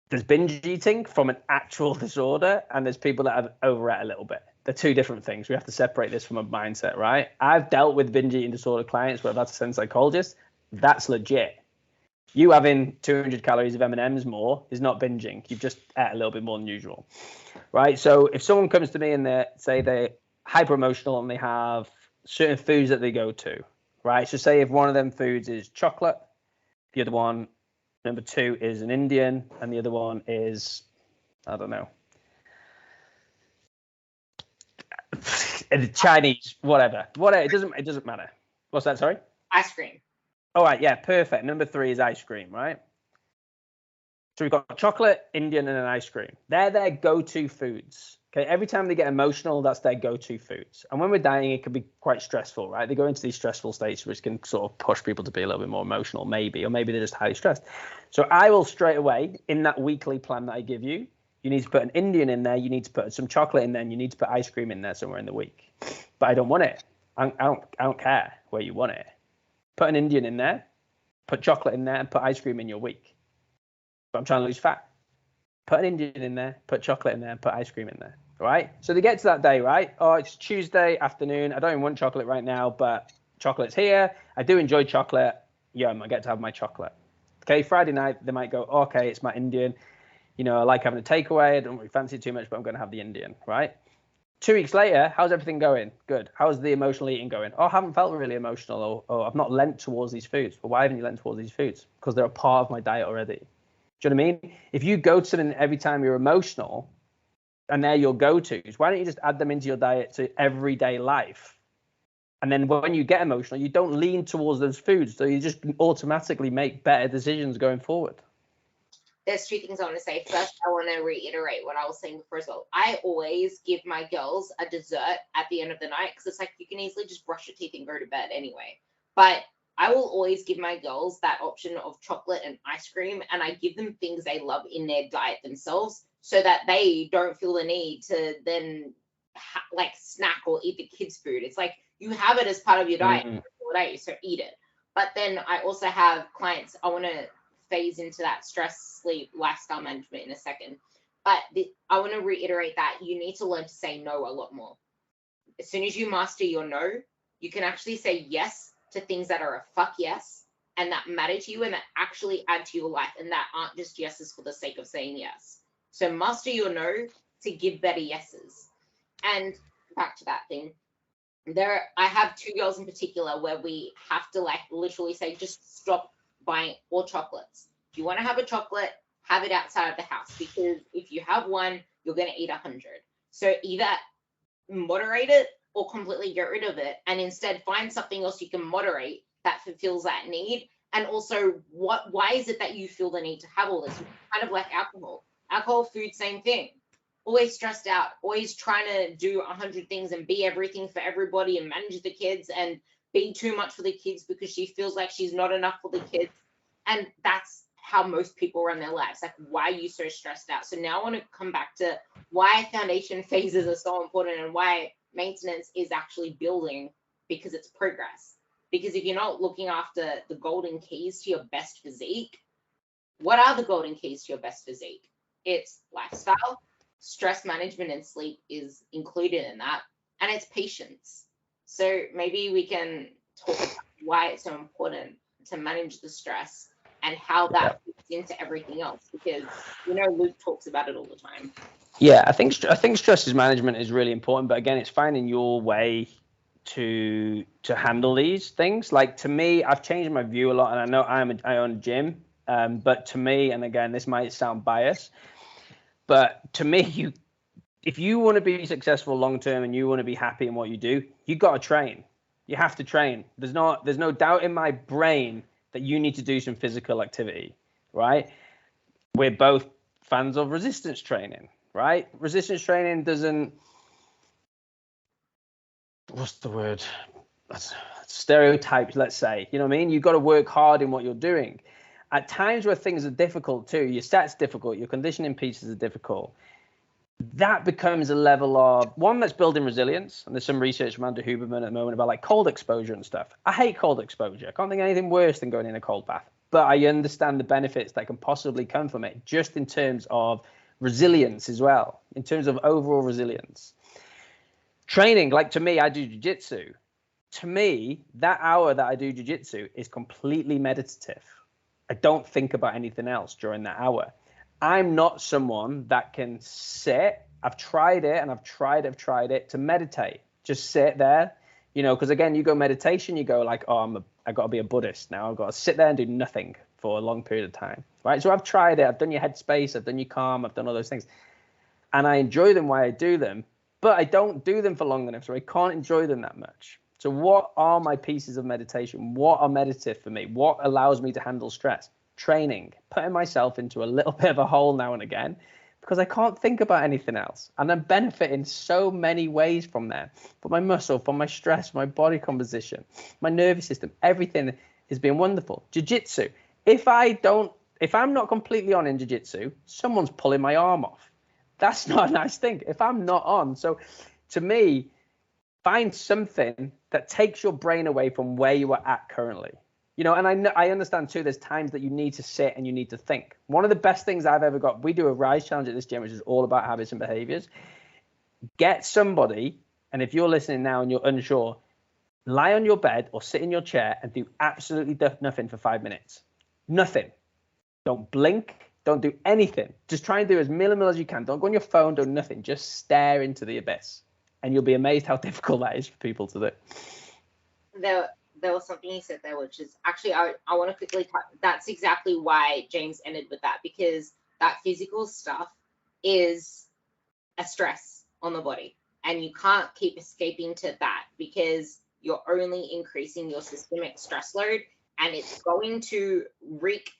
There's binge eating from an actual disorder, and there's people that have overate a little bit. They're 2 different things. We have to separate this from a mindset, right? I've dealt with binge eating disorder clients where I've had to send psychologists. That's legit. You having 200 calories of M&Ms more is not binging. You've just ate a little bit more than usual, right? So if someone comes to me and they're hyper emotional and they have certain foods that they go to, right? So say if one of them foods is chocolate, the other one, number 2, is an Indian, and the other one is, I don't know, Chinese, whatever. It doesn't matter. What's that? Sorry? Ice cream. All right, yeah, perfect. Number 3 is ice cream, right? So we've got chocolate, Indian, and an ice cream. They're their go-to foods. Okay, every time they get emotional, that's their go-to foods. And when we're dieting, it can be quite stressful, right? They go into these stressful states, which can sort of push people to be a little bit more emotional, maybe, or maybe they're just highly stressed. So I will straight away, in that weekly plan that I give you, you need to put an Indian in there, you need to put some chocolate in there, and you need to put ice cream in there somewhere in the week. But I don't want it. I don't care where you want it. Put an Indian in there, put chocolate in there, and put ice cream in your week. But I'm trying to lose fat. Put an Indian in there, put chocolate in there, put ice cream in there. Right? So they get to that day, right? Oh, it's Tuesday afternoon. I don't even want chocolate right now, but chocolate's here. I do enjoy chocolate. Yum, I get to have my chocolate. Okay, Friday night, they might go, okay, it's my Indian. You know, I like having a takeaway. I don't really fancy it too much, but I'm going to have the Indian, right? 2 weeks later, how's everything going? Good. How's the emotional eating going? Oh, I haven't felt really emotional, or I've not lent towards these foods. Well, why haven't you lent towards these foods? Because they're a part of my diet already. Do you know what I mean? If you go to something every time you're emotional, and they're your go-tos, why don't you just add them into your diet to everyday life? And then when you get emotional, you don't lean towards those foods, so you just automatically make better decisions going forward. There's 2 things I want to say. First, I want to reiterate what I was saying before as well. I always give my girls a dessert at the end of the night, because it's like, you can easily just brush your teeth and go to bed anyway. But I will always give my girls that option of chocolate and ice cream, and I give them things they love in their diet themselves, so that they don't feel the need to then snack or eat the kids' food. It's like, you have it as part of your diet all day, so eat it. But then I also have clients, I want to phase into that stress, sleep, lifestyle management in a second. But I want to reiterate that you need to learn to say no a lot more. As soon as you master your no, you can actually say yes to things that are a fuck yes and that matter to you and that actually add to your life and that aren't just yeses for the sake of saying yes. So master your no to give better yeses. And back to that thing, I have two girls in particular where we have to like literally say, just stop buying all chocolates. If you want to have a chocolate, have it outside of the house, because if you have one, you're going to eat 100. So either moderate it or completely get rid of it, and instead find something else you can moderate that fulfills that need. And also, why is it that you feel the need to have all this? Kind of like alcohol, food, same thing. Always stressed out, always trying to do 100 things and be everything for everybody and manage the kids and be too much for the kids because she feels like she's not enough for the kids. And that's how most people run their lives. Like, why are you so stressed out? So now I want to come back to why foundation phases are so important and why maintenance is actually building, because it's progress. Because if you're not looking after the golden keys to your best physique, what are the golden keys to your best physique? It's lifestyle, stress management, and sleep is included in that, and it's patience. So maybe we can talk about why it's so important to manage the stress and how that fits into everything else, because Luke talks about it all the time. Yeah, I think stress management is really important, but again, it's finding your way to handle these things. Like, to me, I've changed my view a lot, and I know I own a gym, but to me, and again, this might sound biased, but to me, if you want to be successful long term and you want to be happy in what you do, you got to train. You have to train. There's no doubt in my brain that you need to do some physical activity, right? We're both fans of resistance training, right? Resistance training doesn't, what's the word? That's stereotypes, let's say. You know what I mean? You've got to work hard in what you're doing. At times where things are difficult too, your stats difficult, your conditioning pieces are difficult, that becomes a level of one that's building resilience. And there's some research from Andrew Huberman at the moment about like cold exposure and stuff. I hate cold exposure. I can't think of anything worse than going in a cold bath, but I understand the benefits that can possibly come from it, just in terms of resilience as well, in terms of overall resilience. Training, like, to me, I do jiu-jitsu. To me, that hour that I do jiu-jitsu is completely meditative. I don't think about anything else during that hour. I'm not someone that can sit. I've tried it and I've tried it to meditate. Just sit there, because again, you go meditation, you go like, oh, I got to be a Buddhist now. I've got to sit there and do nothing for a long period of time, right? So I've tried it. I've done your headspace. I've done your calm. I've done all those things. And I enjoy them while I do them, but I don't do them for long enough, so I can't enjoy them that much. So what are my pieces of meditation? What are meditative for me? What allows me to handle stress? Training, putting myself into a little bit of a hole now and again, because I can't think about anything else. And I'm benefiting so many ways from that. From my muscle, from my stress, my body composition, my nervous system, everything has been wonderful. Jiu-jitsu. If I'm not completely on in jiu-jitsu, someone's pulling my arm off. That's not a nice thing if I'm not on. So to me, find something that takes your brain away from where you are at currently. And I understand too, there's times that you need to sit and you need to think. One of the best things I've ever got, we do a Rise Challenge at this gym, which is all about habits and behaviors. Get somebody, and if you're listening now and you're unsure, lie on your bed or sit in your chair and do absolutely nothing for 5 minutes. Nothing. Don't blink. Don't do anything. Just try and do as minimal as you can. Don't go on your phone. Do nothing. Just stare into the abyss. And you'll be amazed how difficult that is for people to do. There was something he said there, which is actually, I want to quickly touch. That's exactly why James ended with that, because that physical stuff is a stress on the body, and you can't keep escaping to that, because you're only increasing your systemic stress load, and it's going to wreak.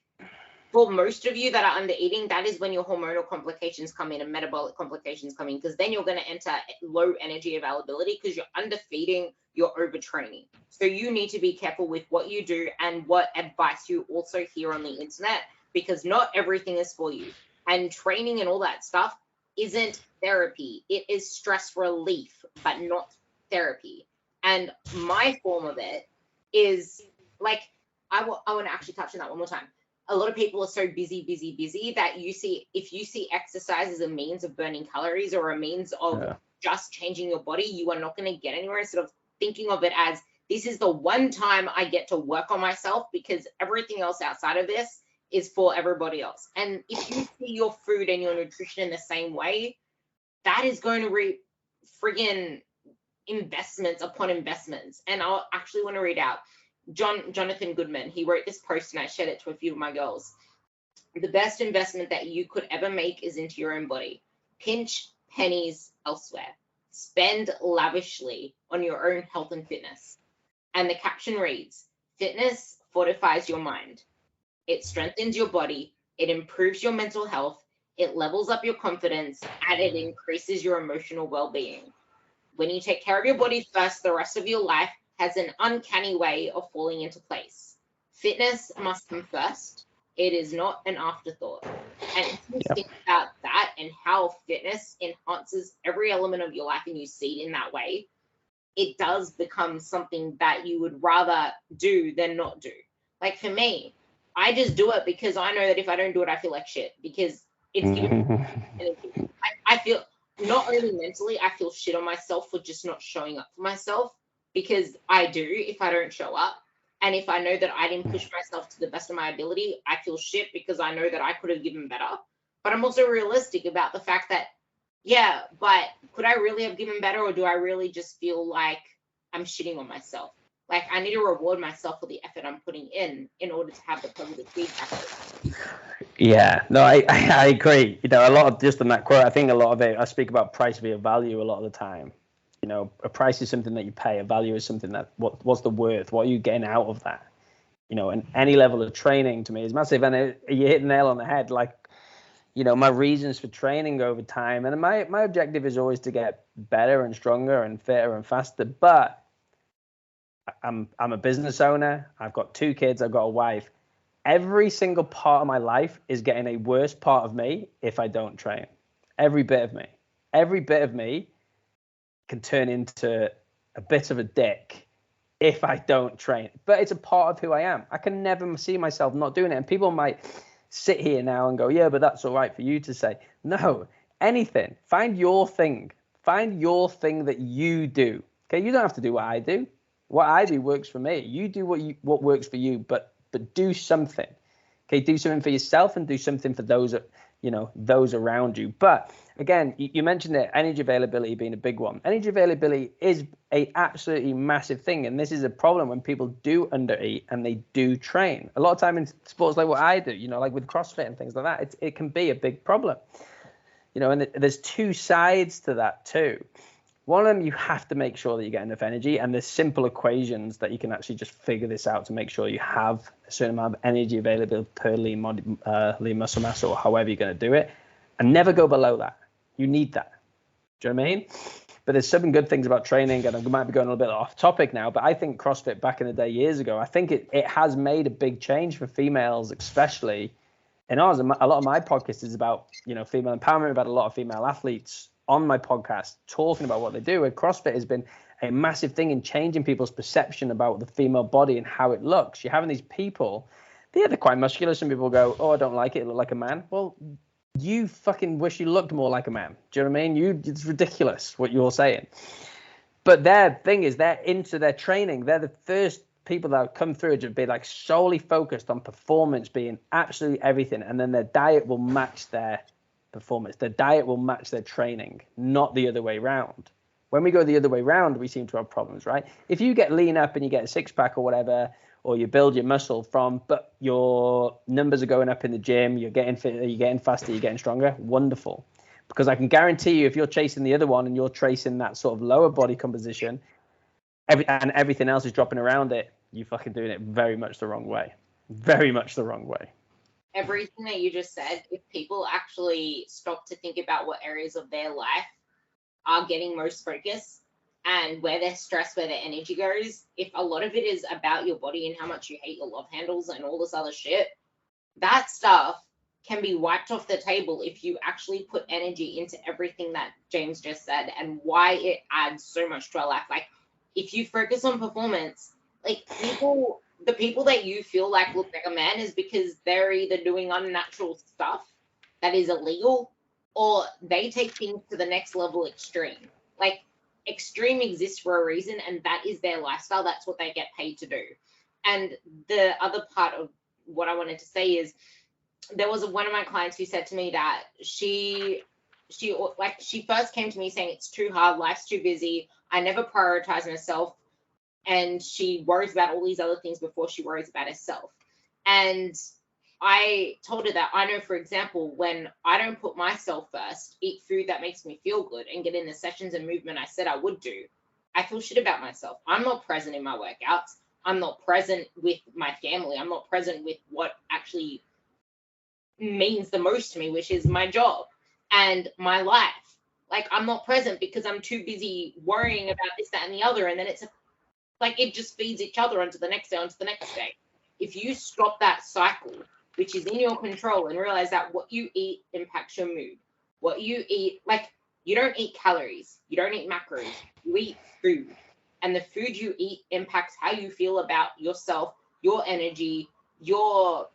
For most of you that are under eating, that is when your hormonal complications come in and metabolic complications come in, because then you're going to enter low energy availability because you're underfeeding, you're overtraining. So you need to be careful with what you do and what advice you also hear on the internet, because not everything is for you. And training and all that stuff isn't therapy. It is stress relief, but not therapy. And my form of it is like, I want to actually touch on that one more time. a lot of people are so busy that if you see exercise as a means of burning calories or a means of just changing your body, you are not going to get anywhere. Instead of thinking of it as, this is the one time I get to work on myself, because everything else outside of this is for everybody else. And if you see your food and your nutrition in the same way, that is going to reap friggin' investments upon investments. And I'll actually want to read out Jonathan Goodman. He wrote this post and I shared it to a few of my girls. The best investment that you could ever make is into your own body. Pinch pennies elsewhere. Spend lavishly on your own health and fitness. And the caption reads, fitness fortifies your mind. It strengthens your body. It improves your mental health. It levels up your confidence, and it increases your emotional well-being. When you take care of your body first, the rest of your life has an uncanny way of falling into place. Fitness must come first. It is not an afterthought. And if you think about that and how fitness enhances every element of your life and you see it in that way, it does become something that you would rather do than not do. Like for me, I just do it because I know that if I don't do it, I feel like shit, because it's giving me energy. I feel, not only mentally, I feel shit on myself for just not showing up for myself, because I do if I don't show up. And if I know that I didn't push myself to the best of my ability, I feel shit because I know that I could have given better. But I'm also realistic about the fact that, yeah, but could I really have given better, or do I really just feel like I'm shitting on myself? Like, I need to reward myself for the effort I'm putting in order to have the positive feedback. Yeah, no, I agree. You know, a lot of, just on that quote, I think a lot of it, I speak about price via value a lot of the time. You know, a price is something that you pay. A value is something that, what's the worth? What are you getting out of that? You know, and any level of training to me is massive. And you hit the nail on the head. Like, you know, my reasons for training over time, and my objective is always to get better and stronger and fitter and faster. But I'm a business owner. I've got 2 kids. I've got a wife. Every single part of my life is getting a worse part of me if I don't train. Every bit of me can turn into a bit of a dick if I don't train. But it's a part of who I am. I can never see myself not doing it. And people might sit here now and go, yeah, but that's all right for you to say. No, anything. Find your thing. Find your thing that you do. Okay, you don't have to do what I do. What I do works for me. You do what works for you, but do something. Okay, do something for yourself and do something for those, you know, those around you. But again, you mentioned that energy availability being a big one. Energy availability is a absolutely massive thing, and this is a problem when people do undereat and they do train. A lot of time in sports like what I do, you know, like with CrossFit and things like that, it can be a big problem. You know, and there's 2 sides to that too. One of them, you have to make sure that you get enough energy, and there's simple equations that you can actually just figure this out to make sure you have a certain amount of energy available per lean muscle mass, or however you're going to do it, and never go below that. You need that. Do you know what I mean? But there's some good things about training, and I might be going a little bit off topic now, but I think CrossFit back in the day, years ago, I think it has made a big change for females, especially in ours. A lot of my podcast is about, you know, female empowerment. We've had a lot of female athletes on my podcast talking about what they do. And CrossFit has been a massive thing in changing people's perception about the female body and how it looks. You're having these people, they're quite muscular. Some people go, oh, I don't like it. It looks like a man. Well, you fucking wish you looked more like a man. Do you know what I mean? It's ridiculous what you're saying. But their thing is, they're into their training. They're the first people that come through to be like solely focused on performance being absolutely everything. And then their diet will match their performance. Their diet will match their training, not the other way around. When we go the other way around, we seem to have problems, right? If you get lean up and you get a 6-pack or whatever, or you build your muscle but your numbers are going up in the gym, you're getting fitter, you're getting faster, you're getting stronger, wonderful. Because I can guarantee you, if you're chasing the other one and you're chasing that sort of lower body composition, and everything else is dropping around it, you're fucking doing it very much the wrong way. Very much the wrong way. Everything that you just said, if people actually stop to think about what areas of their life are getting most focus and where their stress, where their energy goes, if a lot of it is about your body and how much you hate your love handles and all this other shit, that stuff can be wiped off the table if you actually put energy into everything that James just said and why it adds so much to our life. Like, if you focus on performance, like, people the people that you feel like look like a man is because they're either doing unnatural stuff that is illegal, or they take things to the next level extreme. Like, extreme exists for a reason, and that is their lifestyle. That's what they get paid to do. And the other part of what I wanted to say is, there was one of my clients who said to me that she first came to me saying, it's too hard, life's too busy, I never prioritize myself, and she worries about all these other things before she worries about herself. And I told her that I know, for example, when I don't put myself first, eat food that makes me feel good, and get in the sessions and movement I said I would do, I feel shit about myself. I'm not present in my workouts. I'm not present with my family. I'm not present with what actually means the most to me, which is my job and my life. Like, I'm not present because I'm too busy worrying about this, that, and the other. And then it's like, it just feeds each other onto the next day, onto the next day. If you stop that cycle, which is in your control, and realize that what you eat impacts your mood, what you eat, like, you don't eat calories, you don't eat macros, you eat food. And the food you eat impacts how you feel about yourself, your energy, your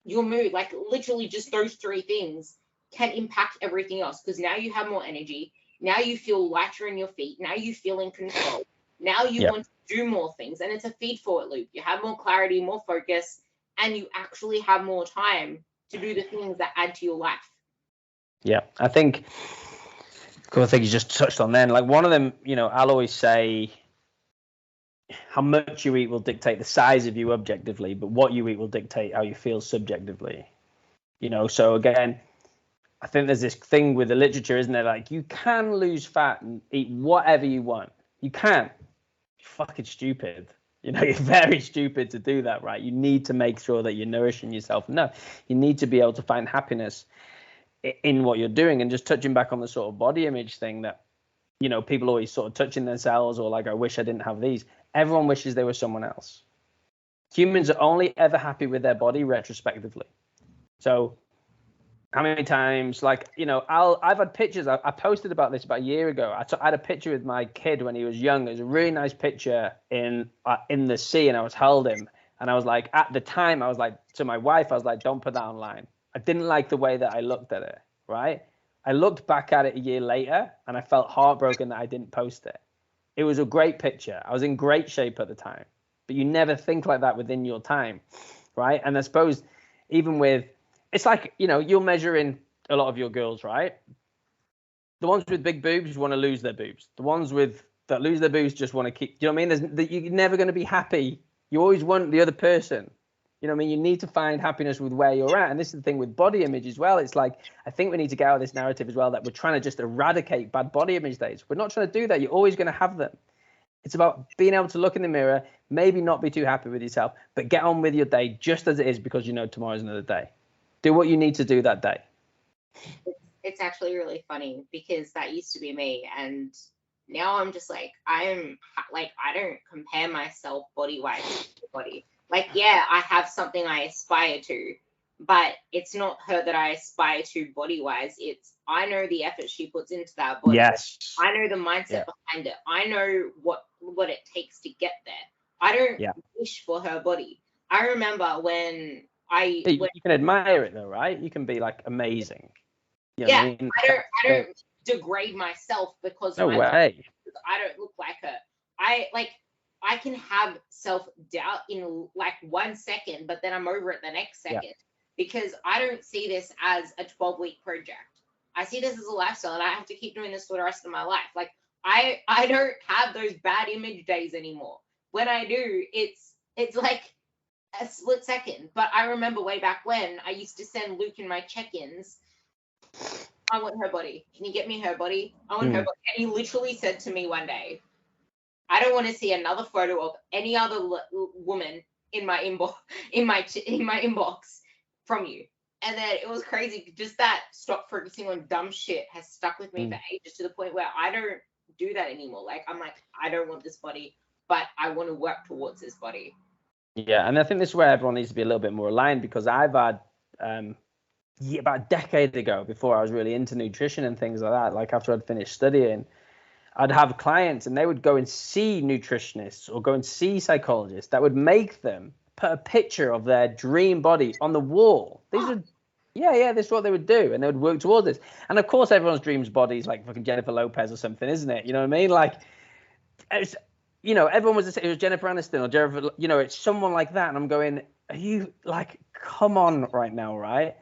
mood. Like, literally just those three things can impact everything else, because now you have more energy, now you feel lighter in your feet, now you feel in control, now you want to do more things, and it's a feed forward loop. You have more clarity, more focus, and you actually have more time to do the things that add to your life. Yeah, I think a couple of things you just touched on then. Like, one of them, I'll always say, how much you eat will dictate the size of you objectively, but what you eat will dictate how you feel subjectively. So again, I think there's this thing with the literature, isn't there? Like, you can lose fat and eat whatever you want. You can. You're fucking stupid. You're very stupid to do that, right? You need to make sure that you're nourishing yourself. No, you need to be able to find happiness in what you're doing. And just touching back on the sort of body image thing that, people always sort of touching themselves, or like, I wish I didn't have these. Everyone wishes they were someone else. Humans are only ever happy with their body retrospectively. So how many times, like, I've had pictures. I posted about this about a year ago. I had a picture with my kid when he was young. It was a really nice picture in the sea, and I was holding him. And I was like, at the time, I was like, to my wife, I was like, don't put that online. I didn't like the way that I looked at it, right? I looked back at it a year later, and I felt heartbroken that I didn't post it. It was a great picture. I was in great shape at the time. But you never think like that within your time, right? And I suppose even with, it's like, you're measuring a lot of your girls, right? The ones with big boobs want to lose their boobs. The ones that lose their boobs just want to keep, you know what I mean? You're never going to be happy. You always want the other person. You know what I mean? You need to find happiness with where you're at. And this is the thing with body image as well. It's like, I think we need to get out of this narrative as well, that we're trying to just eradicate bad body image days. We're not trying to do that. You're always going to have them. It's about being able to look in the mirror, maybe not be too happy with yourself, but get on with your day just as it is, because tomorrow's another day. Do what you need to do that day. It's actually really funny, because that used to be me, and now I'm just like, I don't compare myself body-wise to body. Like, yeah, I have something I aspire to, but it's not her that I aspire to body-wise. It's, I know the effort she puts into that body. Yes. I know the mindset behind it. I know what it takes to get there. I don't wish for her body. I remember when you can admire it though, right? You can be like, amazing. I don't degrade myself because no way. I don't look like her. I can have self-doubt in like 1 second, but then I'm over it the next second, because I don't see this as a 12-week project. I see this as a lifestyle, and I have to keep doing this for the rest of my life. Like, I don't have those bad image days anymore. When I do, it's like a split second. But I remember way back when I used to send Luke in my check-ins, I want her body. Can you get me her body? I want her body. And he literally said to me one day, I don't want to see another photo of any other woman in my inbox from you. And then it was crazy. Just that stop focusing on dumb shit has stuck with me for ages, to the point where I don't do that anymore. Like, I'm like, I don't want this body, but I want to work towards this body. Yeah, and I think this is where everyone needs to be a little bit more aligned, because I've had about a decade ago, before I was really into nutrition and things like that, like after I'd finished studying, I'd have clients and they would go and see nutritionists or go and see psychologists that would make them put a picture of their dream body on the wall. These are, this is what they would do. And they would work towards this. And of course, everyone's dreams body is like fucking Jennifer Lopez or something, isn't it? You know what I mean? Like, it's, everyone it was Jennifer Aniston or Jennifer, it's someone like that. And I'm going, are you like, come on right now, right?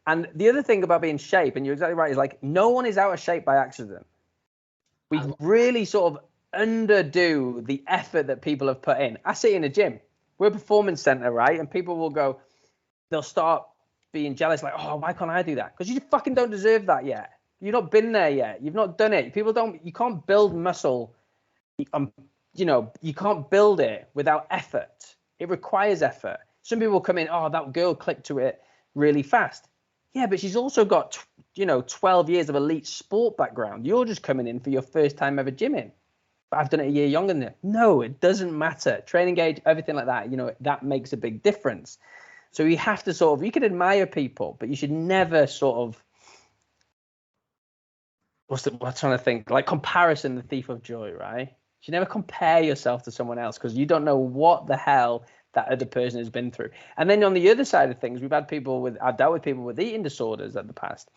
And the other thing about being in shape, and you're exactly right, is like, no one is out of shape by accident. We really sort of underdo the effort that people have put in. I see it in a gym. We're a performance center, right? And people will go, they'll start being jealous, like, oh, why can't I do that? Because you fucking don't deserve that yet. You've not been there yet. You've not done it. You can't build muscle. You can't build it without effort. It requires effort. Some people come in, oh, that girl clicked to it really fast. Yeah, but she's also got, 12 years of elite sport background. You're just coming in for your first time ever gymming. But I've done it a year younger than you. No, it doesn't matter. Training age, everything like that, that makes a big difference. So you have to you can admire people, but you should never I'm trying to think, like comparison, the thief of joy, right? You should never compare yourself to someone else because you don't know what the hell that other person has been through. And then on the other side of things, I've dealt with people with eating disorders in the past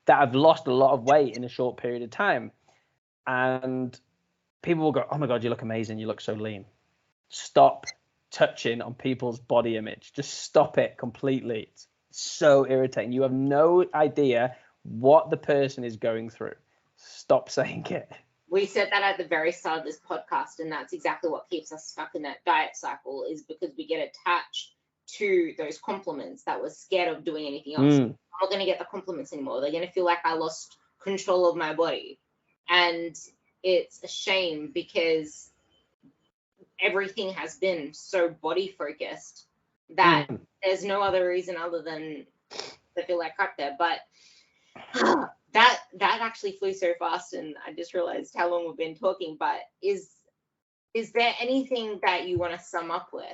that have lost a lot of weight in a short period of time. And people will go, oh my God, you look amazing. You look so lean. Stop touching on people's body image. Just stop it completely. It's so irritating. You have no idea what the person is going through. Stop saying it. We said that at the very start of this podcast, and that's exactly what keeps us stuck in that diet cycle, is because we get attached to those compliments that we're scared of doing anything else. I'm not going to get the compliments anymore. They're going to feel like I lost control of my body. And it's a shame because everything has been so body focused that there's no other reason other than to feel like crap there. But that actually flew so fast, and I just realized how long we've been talking. But is there anything that you want to sum up with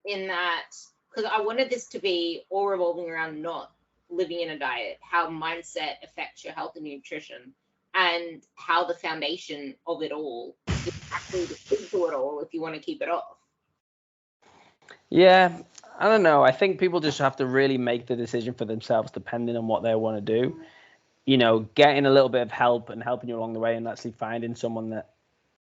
in that? Because I wanted this to be all revolving around not living in a diet, how mindset affects your health and nutrition, and how the foundation of it all is actually the key to it all if you want to keep it off. Yeah, I don't know. I think people just have to really make the decision for themselves depending on what they want to do. Getting a little bit of help and helping you along the way and actually finding someone that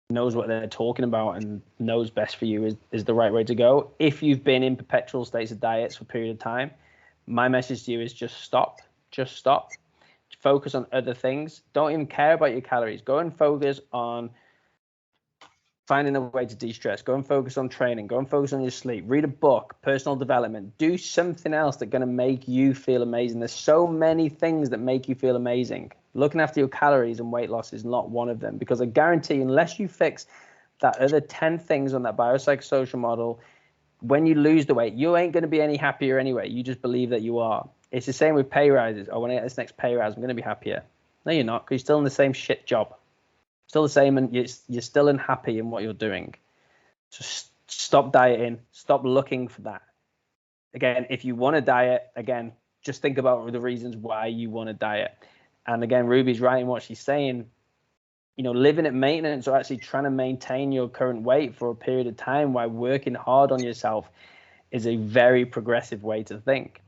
knows what they're talking about and knows best for you is the right way to go. If you've been in perpetual states of diets for a period of time, my message to you is just stop. Just stop. Focus on other things. Don't even care about your calories. Go and focus on finding a way to de-stress. Go and focus on training. Go and focus on your sleep. Read a book, personal development. Do something else that's going to make you feel amazing. There's so many things that make you feel amazing. Looking after your calories and weight loss is not one of them, because I guarantee unless you fix that other 10 things on that biopsychosocial model, when you lose the weight, you ain't going to be any happier anyway. You just believe that you are. It's the same with pay rises. Oh, when I get this next pay rise, I'm going to be happier. No, you're not, because you're still in the same shit job. Still the same, and you're still unhappy in what you're doing. So stop dieting. Stop looking for that. Again, if you want to diet, again, just think about the reasons why you want to diet. And again, Ruby's right in what she's saying. Living at maintenance or actually trying to maintain your current weight for a period of time while working hard on yourself is a very progressive way to think.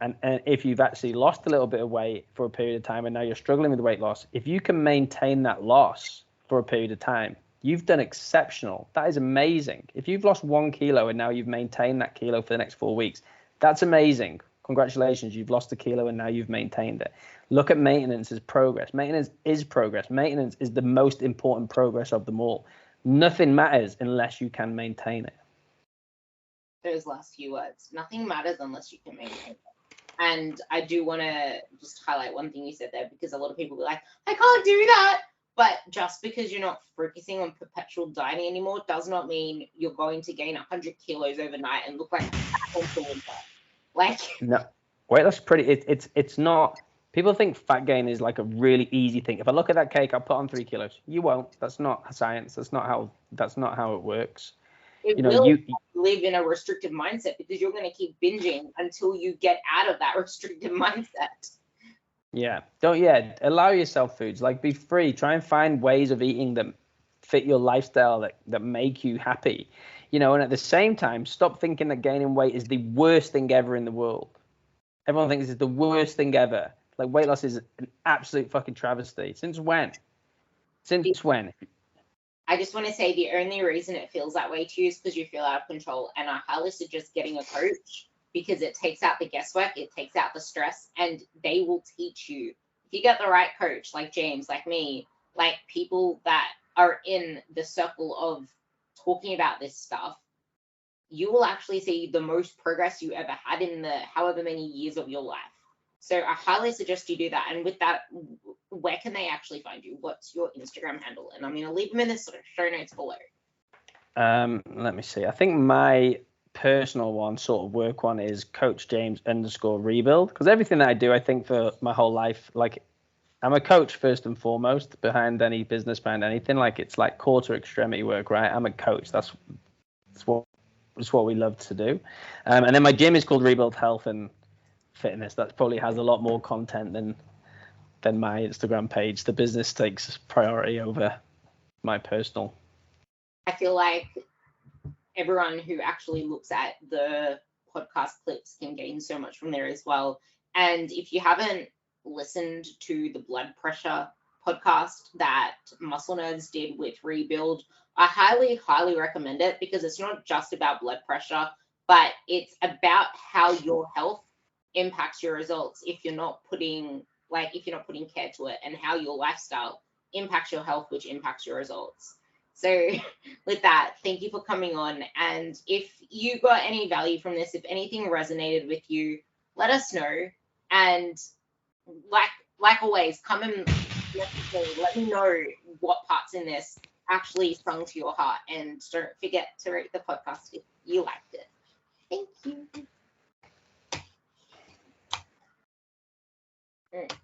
And if you've actually lost a little bit of weight for a period of time and now you're struggling with weight loss, if you can maintain that loss for a period of time, you've done exceptional. That is amazing. If you've lost 1 kilo and now you've maintained that kilo for the next 4 weeks, that's amazing. Congratulations, you've lost a kilo and now you've maintained it. Look at maintenance as progress. Maintenance is progress. Maintenance is the most important progress of them all. Nothing matters unless you can maintain it. Those last few words. Nothing matters unless you can maintain it. And I do want to just highlight one thing you said there, because a lot of people be like, I can't do that. But just because you're not focusing on perpetual dieting anymore does not mean you're going to gain 100 kilos overnight and look like a like. No, wait, that's pretty. It's not. People think fat gain is like a really easy thing. If I look at that cake, I'll put on 3 kilos. You won't. That's not science. That's not how it works. You live in a restrictive mindset because you're going to keep binging until you get out of that restrictive mindset. Yeah. Allow yourself foods. Like, be free. Try and find ways of eating that fit your lifestyle, that make you happy. And at the same time, stop thinking that gaining weight is the worst thing ever in the world. Everyone thinks it's the worst thing ever. Like, weight loss is an absolute fucking travesty. Since when? Since when? I just want to say the only reason it feels that way to you is because you feel out of control. And I highly suggest getting a coach, because it takes out the guesswork, it takes out the stress, and they will teach you. If you get the right coach, like James, like me, like people that are in the circle of talking about this stuff, you will actually see the most progress you ever had in the however many years of your life. So I highly suggest you do that. And with that, where can they actually find you? What's your Instagram handle? And I'm going to leave them in the show notes below. Let me see. I think my personal one, sort of work one, is Coach James _rebuild. Because everything that I do, I think, for my whole life, like, I'm a coach first and foremost, behind any business, behind anything. Like, it's like core to extremity work, right? I'm a coach. That's what we love to do. And then my gym is called Rebuild Health and Fitness. That probably has a lot more content than my Instagram page. The business takes priority over my personal. I feel like everyone who actually looks at the podcast clips can gain so much from there as well. And if you haven't listened to the blood pressure podcast that Muscle Nerds did with Rebuild, I highly, highly recommend it, because it's not just about blood pressure, but it's about how your health impacts your results if you're not putting care to it, and how your lifestyle impacts your health, which impacts your results. So with that, thank you for coming on. And if you got any value from this, if anything resonated with you, let us know. And like always, come and let me know what parts in this actually sung to your heart. And don't forget to rate the podcast if you liked it. Thank you.